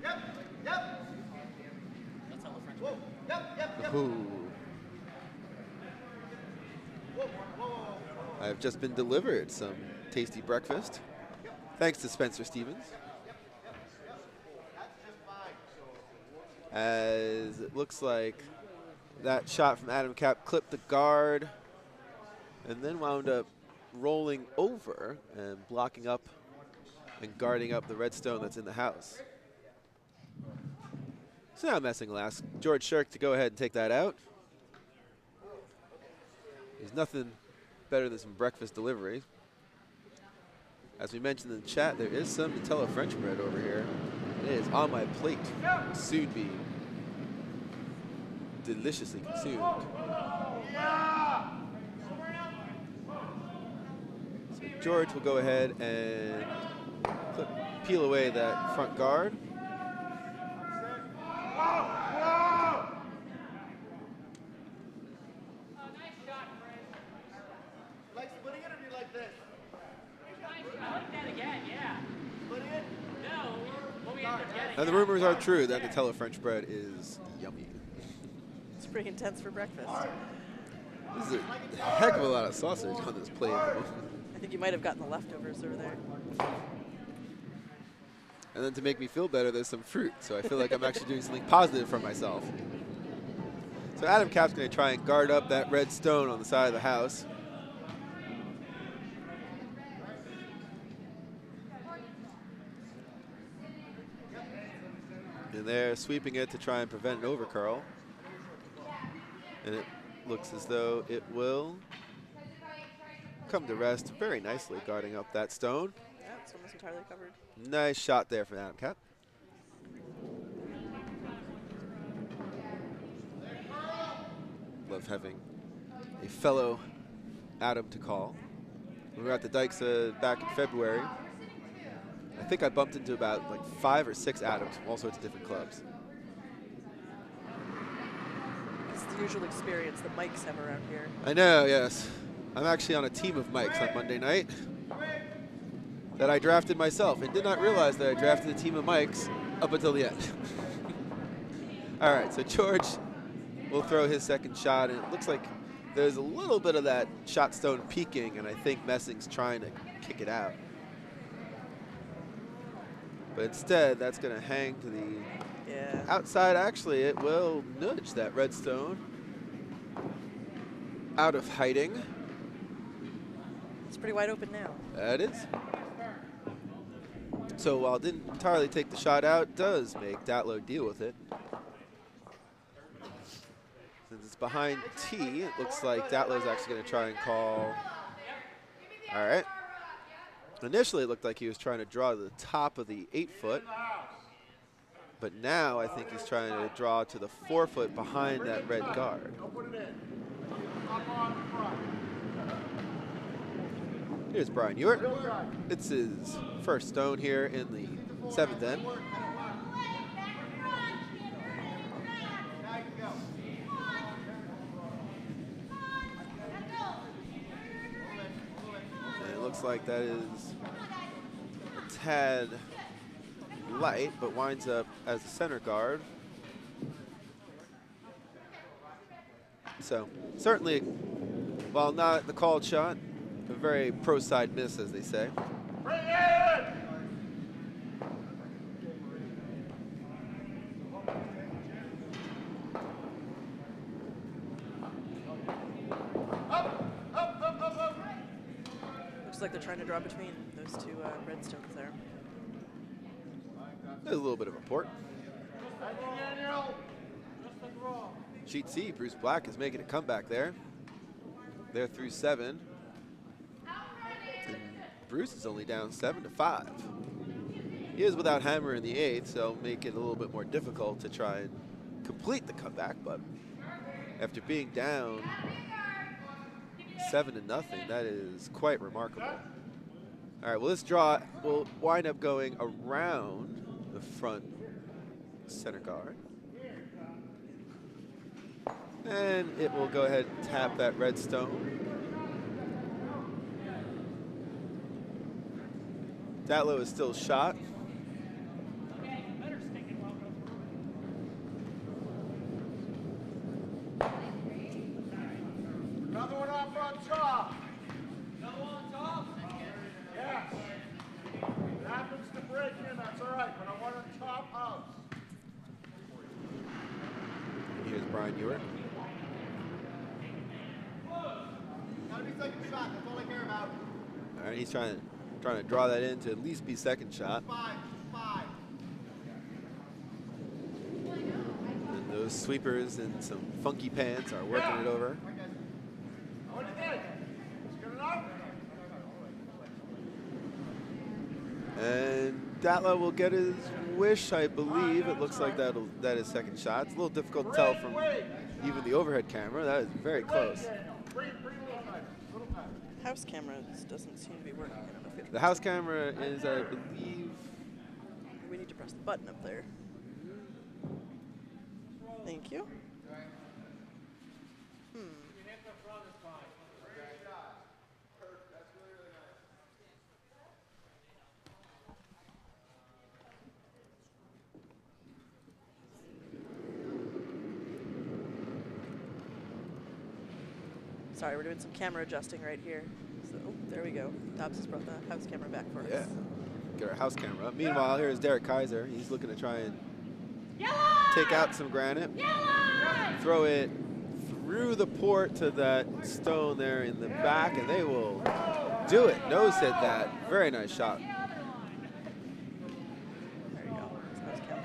Yep, yep. Whoa, yep, yep, yep. Ooh. I've just been delivered some tasty breakfast, thanks to Spencer Stevens. As it looks like that shot from Adam Cap clipped the guard and then wound up rolling over and blocking up and guarding up the red stone that's in the house. So now Messing will ask George Shirk to go ahead and take that out. There's nothing better than some breakfast delivery. As we mentioned in the chat, there is some Nutella French bread over here. It is on my plate, soon be deliciously consumed. So George will go ahead and peel away that front guard. Like splitting it or do you like this? I like that again, yeah. Splitting it? No, what we ended up getting. And the rumors are true that Nutella French bread is yummy. It's pretty intense for breakfast. This is a heck of a lot of sausage on this plate. I think you might have gotten the leftovers over there. And then to make me feel better, there's some fruit. So I feel like I'm actually doing something positive for myself. So Adam Cap's going to try and guard up that red stone on the side of the house. And they're sweeping it to try and prevent an overcurl. And it looks as though it will come to rest very nicely, guarding up that stone. Yeah, it's almost entirely covered. Nice shot there from Adam Cap. Love having a fellow Adam to call. We were at the Dykes back in February. I think I bumped into about like 5 or 6 Adams from all sorts of different clubs. You unusual experience that mics have around here. I know, yes. I'm actually on a team of mics on Monday night that I drafted myself and did not realize that I drafted a team of mics up until the end. All right, so George will throw his second shot, and it looks like there's a little bit of that shot stone peaking, and I think Messing's trying to kick it out. But instead, that's going to hang to the outside. Actually, it will nudge that red stone out of hiding. It's pretty wide open now. That is. So while it didn't entirely take the shot out, it does make Datlowe deal with it. Since it's behind T, it looks like Datlowe's actually going to try and call. All right. Initially, it looked like he was trying to draw to the top of the 8-foot. But now I think he's trying to draw to the 4-foot behind that red guard. Here's Brian Ewart. It's his first stone here in the 7th end. And it looks like that is a tad light, but winds up as a center guard. So certainly, while not the called shot, a very pro side miss, as they say. Bring it! Up. Looks like they're trying to draw between those two red stones there. There's a little bit of a port. Sheet C, Bruce Black is making a comeback there. They're through 7. And Bruce is only down 7-5. He is without hammer in the 8th, so make it a little bit more difficult to try and complete the comeback. But after being down 7-0, that is quite remarkable. All right, well, this draw will wind up going around the front center guard. And it will go ahead and tap that red stone. Datlowe is still shot. Another one up on top. Another one on top? Yes. It happens to break in, that's all right, but I want on top house. Here's Brian Ewart. Gotta be second shot, that's all I care about. All right, he's trying to draw that in to at least be second shot. 5. And those sweepers in some funky pants are working it over. What do you think? Is good enough? And Datlowe will get his wish, I believe. It looks like that is second shot. It's a little difficult to tell from even the overhead camera. That is very close. House camera doesn't seem to be working. I don't know if The house camera is, I believe. we need to press the button up there. Thank you. Sorry, we're doing some camera adjusting right here. So, there we go. Dobbs has brought the house camera back for Yeah. us. Get our house camera up. Meanwhile, here's Derek Kaiser. He's looking to try and take out some granite. Throw it through the port to that stone there in the back, and they will do it. Nose hit that. Very nice shot. There you go. That's house camera.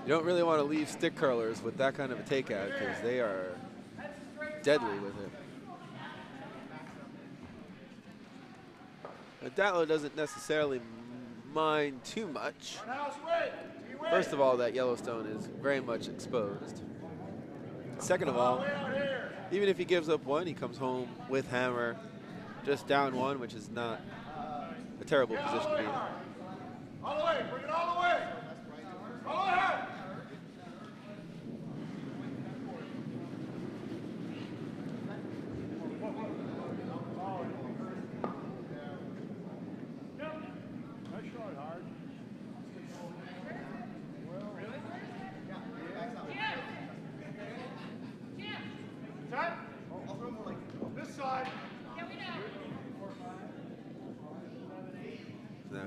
You don't really want to leave stick curlers with that kind of a takeout because they are deadly with it. But Datlowe doesn't necessarily mind too much. First of all, that Yellowstone is very much exposed. Second of all, even if he gives up one, he comes home with hammer, just down 1, which is not a terrible position to be in. All the way, bring it all the way. All the way.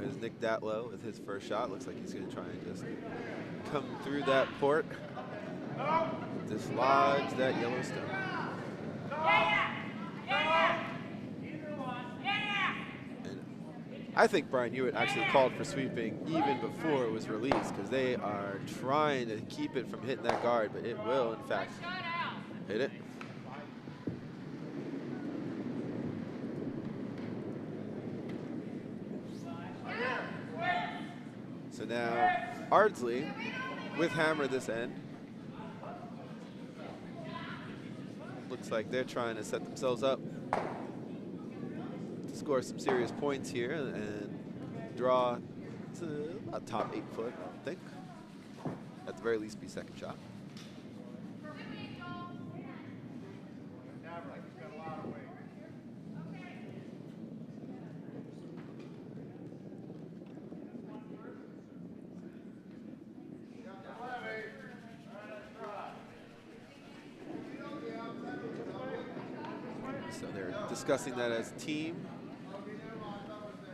here's Nick Datlowe with his first shot. Looks like he's going to try and just come through that port, dislodge that yellow stone. And I think Brian Hewitt actually called for sweeping even before it was released, because they are trying to keep it from hitting that guard, but it will, in fact, hit it. So now Ardsley with hammer this end. Looks like they're trying to set themselves up to score some serious points here and draw to a top 8 foot, I think. At the very least, be second shot. So they're discussing that as a team,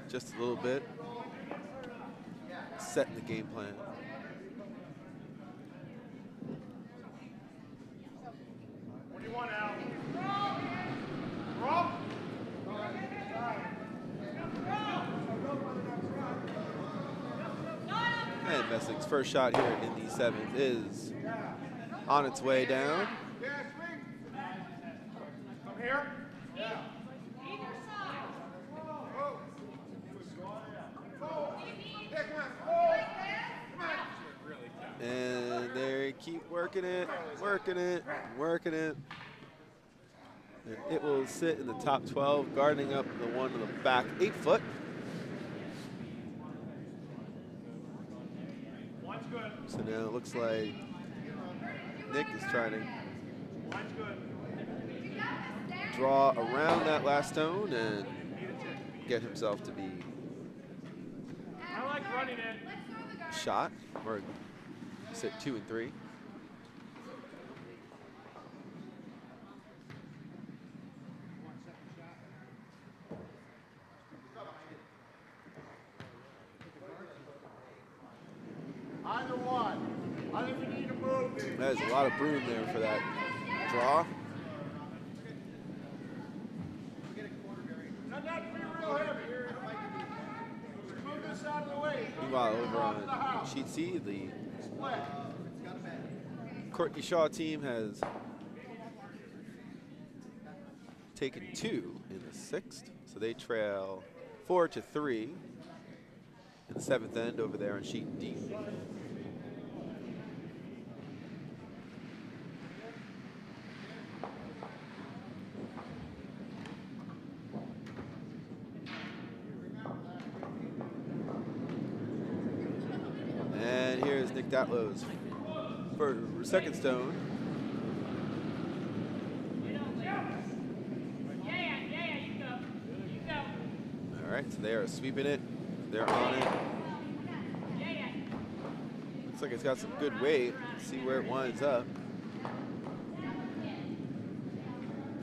just a little bit, setting the game plan. What do you want, Al? Roll. And Messling's first shot here in the 7th is on its way down. Come here. And they keep working it, working it, working it. And it will sit in the top 12, guarding up the one on the back 8 foot. So now it looks like Nick is trying to draw around that last stone and get himself to be shot, or sit 2 and 3. Either one. I think we need to move these. That is a lot of broom there for that draw. Not that to be real heavy. Move this out of the way. Meanwhile, over on sheet C, the Courtney Shaw team has taken 2 in the 6th, so they trail 4-3 in the 7th end over there on sheet D. And here's Nick Datlowe's for second stone. All right, so they are sweeping it. They're on it. Looks like it's got some good weight. Let's see where it winds up.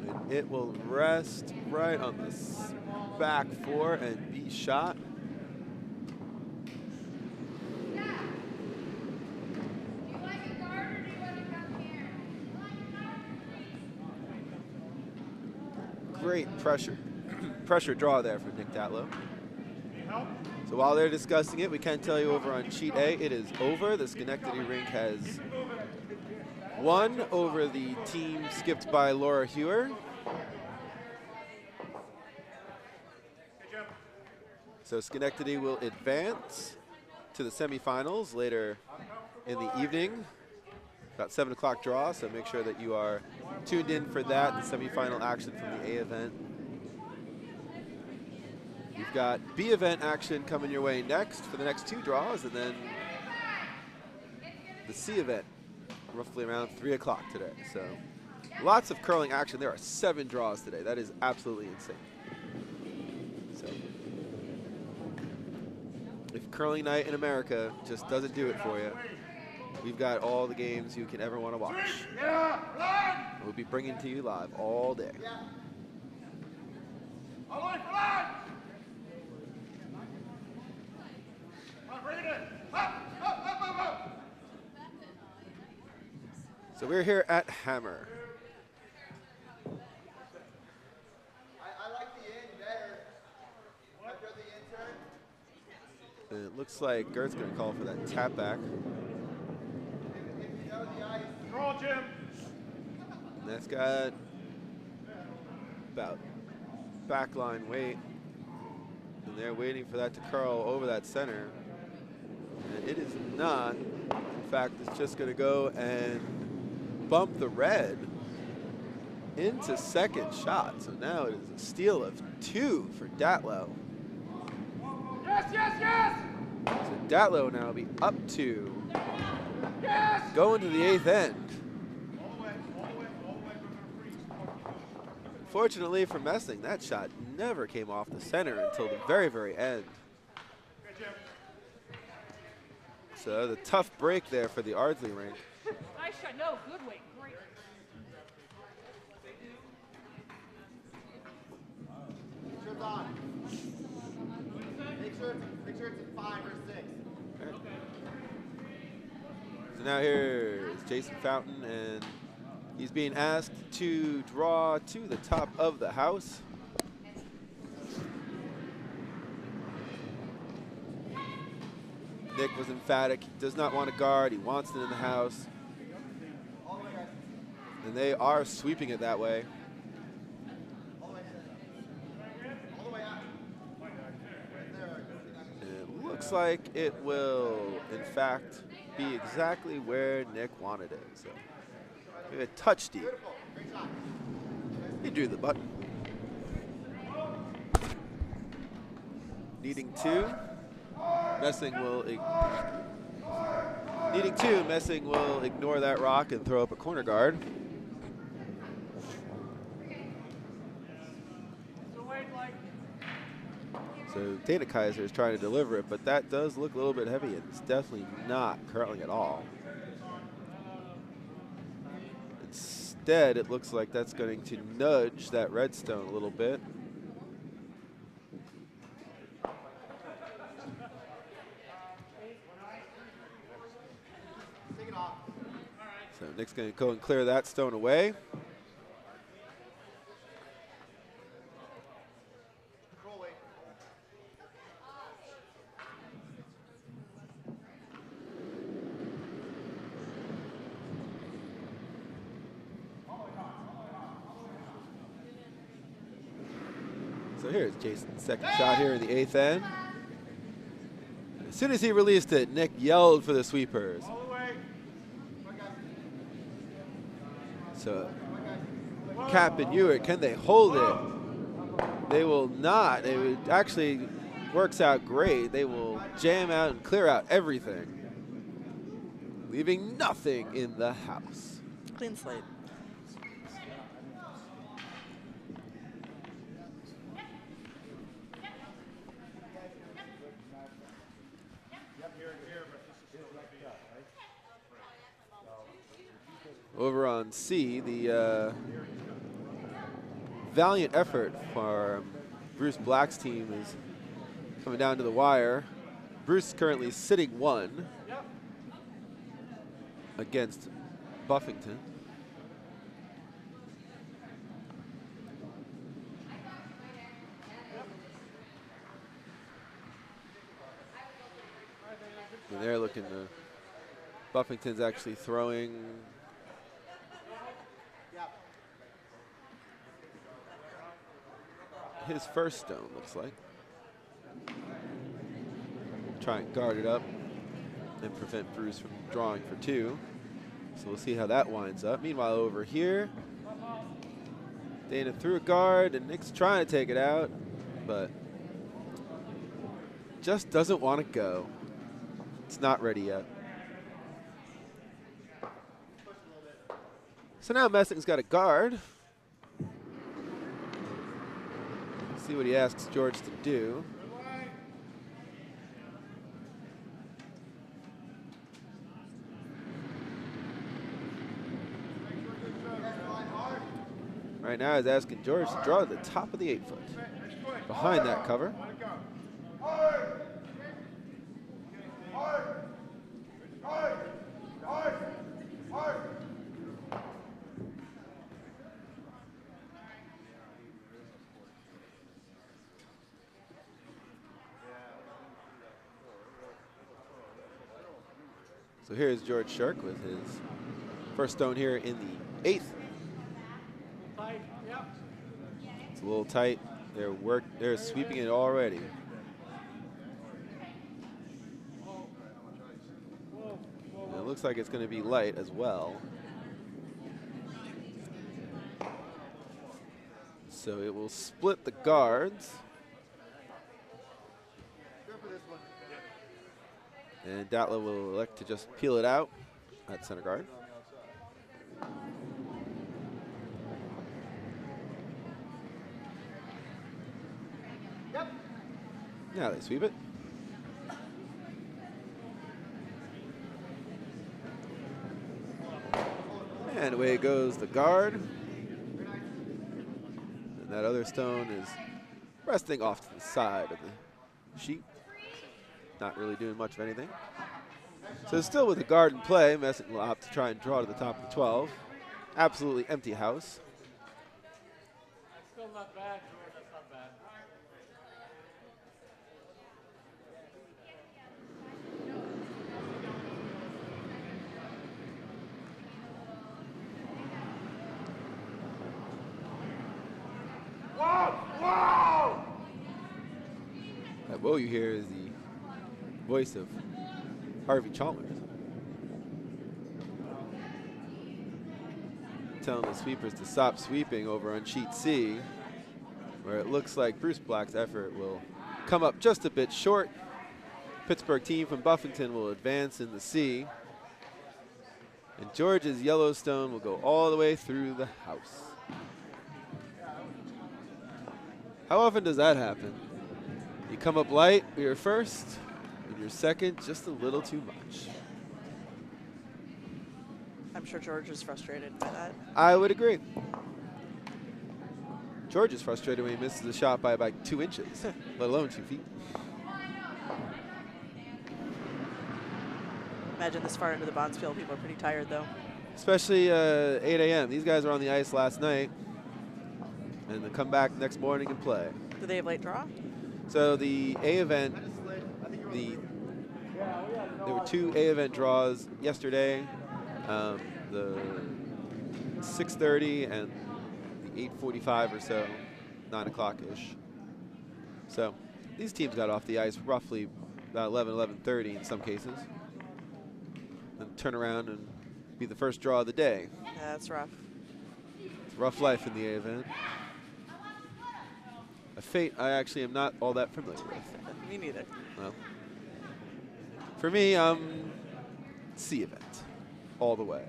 And it will rest right on the back 4 and be shot. Great pressure draw there for Nick Datlowe. So while they're discussing it, we can tell you over on sheet A, it is over. The Schenectady rink has won over the team skipped by Laura Hewer. So Schenectady will advance to the semifinals later in the evening. About 7 o'clock draw, so make sure that you are tuned in for that, the semifinal action from the A event. You've got B event action coming your way next for the next 2 draws, and then the C event roughly around 3 o'clock today. So lots of curling action. There are 7 draws today. That is absolutely insane. So if curling night in America just doesn't do it for you, we've got all the games you can ever want to watch. We'll be bringing to you live all day. So we're here at Hammer. I like the in better. After the intern. And it looks like Gert's going to call for that tap back. If you know the ice. Roll, Jim. And that's got about backline weight. And they're waiting for that to curl over that center. And it is not. In fact, it's just going to go and bump the red into second shot. So now it is a steal of 2 for Datlowe. Yes, yes, yes. So Datlowe now will be up 2. Yes. Going to the 8th end. Fortunately for Messing, that shot never came off the center until the very, very end. So the tough break there for the Ardsley rink. Nice shot. No, good weight. Great. Shirts on. Make sure it's a 5 or 6. So now here's Jason Fountain, and he's being asked to draw to the top of the house. Nick was emphatic. He does not want to guard. He wants it in the house. And they are sweeping it that way. And it looks like it will, in fact, be exactly where Nick wanted it. So maybe a touch deep. He drew the button. Needing 2. Messing will Messing will ignore that rock and throw up a corner guard. So Dana Kaiser is trying to deliver it, but that does look a little bit heavy. It's definitely not curling at all. Instead, it looks like that's going to nudge that redstone a little bit. So Nick's going to go and clear that stone away. So here's Jason's second shot here in the 8th end. As soon as he released it, Nick yelled for the sweepers. So Cap and Ewart, can they hold it? They will not. It would actually works out great. They will jam out and clear out everything, leaving nothing in the house. Clean slate. Over on C, the valiant effort for Bruce Black's team is coming down to the wire. Bruce is currently sitting 1 against Buffington. And they're looking to, Buffington's actually throwing his first stone, looks like. Try and guard it up and prevent Bruce from drawing for 2. So we'll see how that winds up. Meanwhile, over here, Dana threw a guard, and Nick's trying to take it out, but just doesn't want to go. It's not ready yet. So now Messing's got a guard. See what he asks George to do. Right now he's asking George to draw to the top of the 8-foot. Behind that cover. So here's George Shirk with his first stone here in the 8th. It's a little tight. They're sweeping it already. And it looks like it's going to be light as well. So it will split the guards. And Datlowe will elect to just peel it out at center guard. Now they sweep it. And away goes the guard. And that other stone is resting off to the side of the sheet. Not really doing much of anything. So still with the guard in play, Messing will opt to try and draw to the top of the 12. Absolutely empty house. Still not bad, George. That's not bad. Whoa! That whoa you hear is the voice of Harvey Chalmers. Telling the sweepers to stop sweeping over on sheet C, where it looks like Bruce Black's effort will come up just a bit short. Pittsburgh team from Buffington will advance in the C. And George's Yellowstone will go all the way through the house. How often does that happen? You come up light, you're first, and you're second, just a little too much. I'm sure George is frustrated by that. I would agree. George is frustrated when he misses a shot by about 2 inches, let alone 2 feet. Imagine this far into the Bonspiel, people are pretty tired though. Especially 8 a.m. These guys were on the ice last night, and they come back next morning and play. Do they have late draw? So the A event, there were 2 A event draws yesterday, the 6:30 and the 8:45 or so, 9 o'clock-ish. So these teams got off the ice roughly about 11:30 in some cases, and turn around and be the first draw of the day. Yeah, that's rough. It's a rough life in the A event. A fate I actually am not all that familiar with. Me neither. Well, for me, C event, all the way.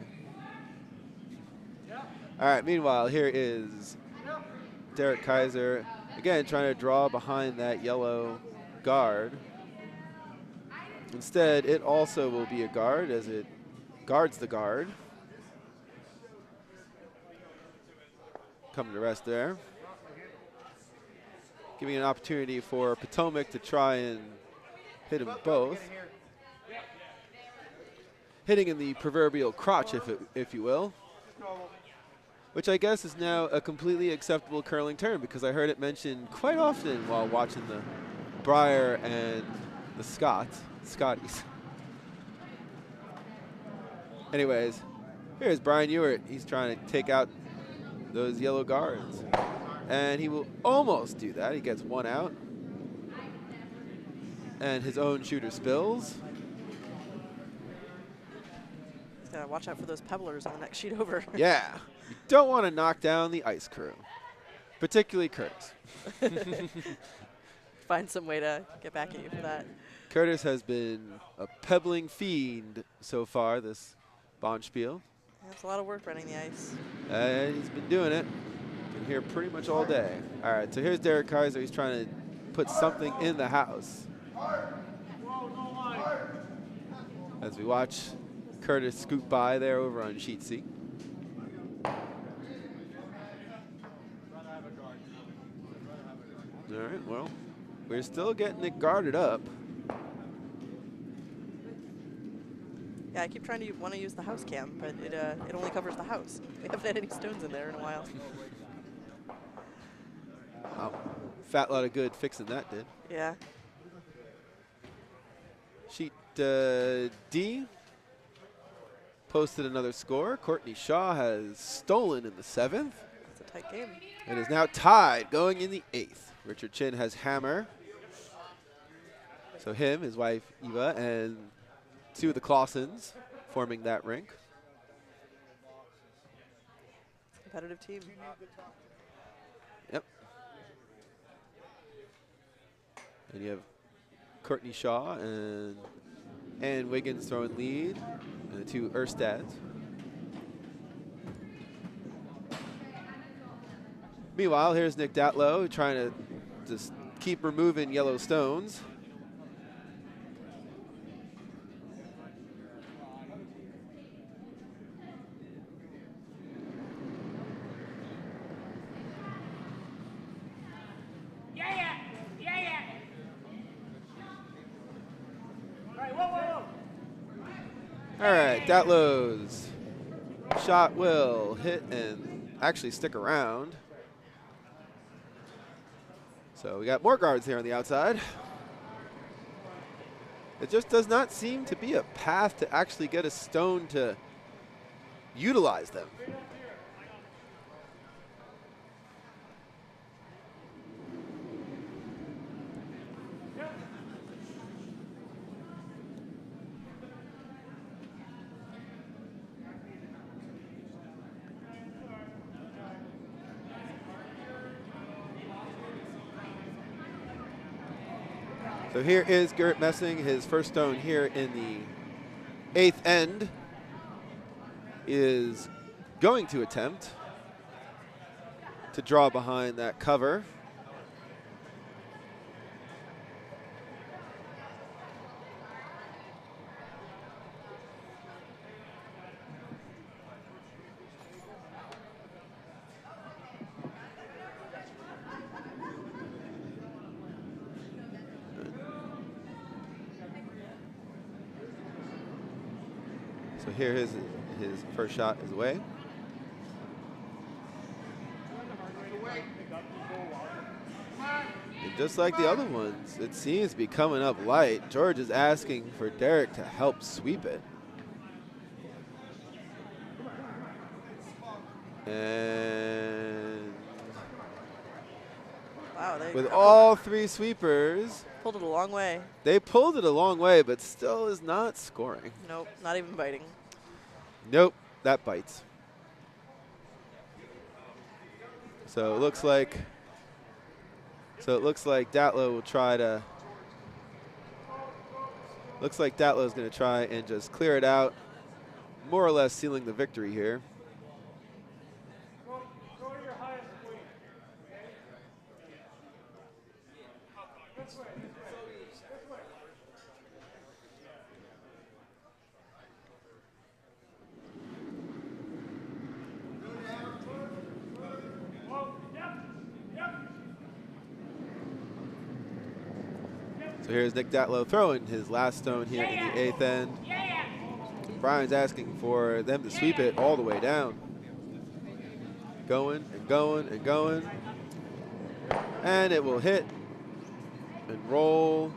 All right, meanwhile, here is Derek Kaiser, again, trying to draw behind that yellow guard. Instead, it also will be a guard as it guards the guard. Coming to rest there. Giving an opportunity for Potomac to try and hit them both. Hitting in the proverbial crotch, if you will. Which I guess is now a completely acceptable curling term because I heard it mentioned quite often while watching the Brier and the Scotties. Anyways, here's Brian Ewert. He's trying to take out those yellow guards. And he will almost do that. He gets 1 out. And his own shooter spills. He's got to watch out for those pebblers on the next sheet over. Yeah. You don't want to knock down the ice crew, particularly Curtis. Find some way to get back at you for that. Curtis has been a pebbling fiend so far this Bonspiel. That's a lot of work running the ice. And he's been doing it. Been here pretty much all day. All right, so here's Derek Kaiser. He's trying to put something in the house. As we watch Curtis scoot by there over on sheet C. All right, well, we're still getting it guarded up. Yeah, I keep trying to want to use the house cam, but it only covers the house. We haven't had any stones in there in a while. Wow, fat lot of good fixing that did. Yeah. Sheet D, posted another score. Courtney Shaw has stolen in the 7th. It's a tight game. It is now tied going in the 8th. Richard Chin has hammer. So him, his wife Eva, and 2 of the Clausens forming that rink. Competitive team. Yep. And you have Courtney Shaw and Ann Wiggins throwing lead, and the 2 Erstads. Meanwhile, here's Nick Datlowe trying to just keep removing yellow stones. All right, Datlowe's shot will hit and actually stick around. So we got more guards here on the outside. It just does not seem to be a path to actually get a stone to utilize them. So here is Garrett Messing, his first stone here in the 8th end is going to attempt to draw behind that cover. So here his first shot is away. And just like the other ones, it seems to be coming up light. George is asking for Derek to help sweep it. And Wow, they with all 3 sweepers, pulled it a long way. they pulled it a long way, but still is not scoring. Nope, not even biting. Nope, that bites. So it looks like Datlowe will try to. Looks like Datlowe is going to try and just clear it out, more or less sealing the victory here. So here's Nick Datlowe throwing his last stone here in the 8th end. And Brian's asking for them to sweep it all the way down. Going and going and going. And it will hit and roll.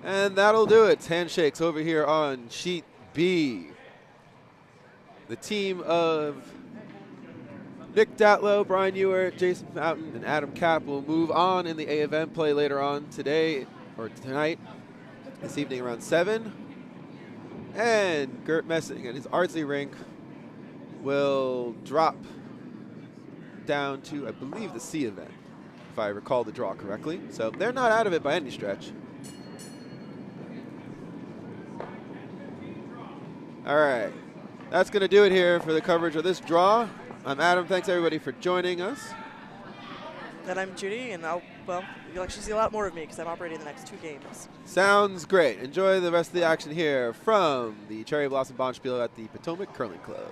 And that'll do it. Handshakes over here on sheet B. The team of Nick Datlowe, Brian Ewert, Jason Fountain, and Adam Kapp will move on in the A event play later on today. Or tonight, this evening around 7. And Gert Messing and his Ardsley rink will drop down to, I believe, the C event, if I recall the draw correctly. So they're not out of it by any stretch. All right, that's going to do it here for the coverage of this draw. I'm Adam. Thanks, everybody, for joining us. And I'm Judy, and you'll actually see a lot more of me because I'm operating the next 2 games. Sounds great. Enjoy the rest of the action here from the Cherry Blossom Bonspiel at the Potomac Curling Club.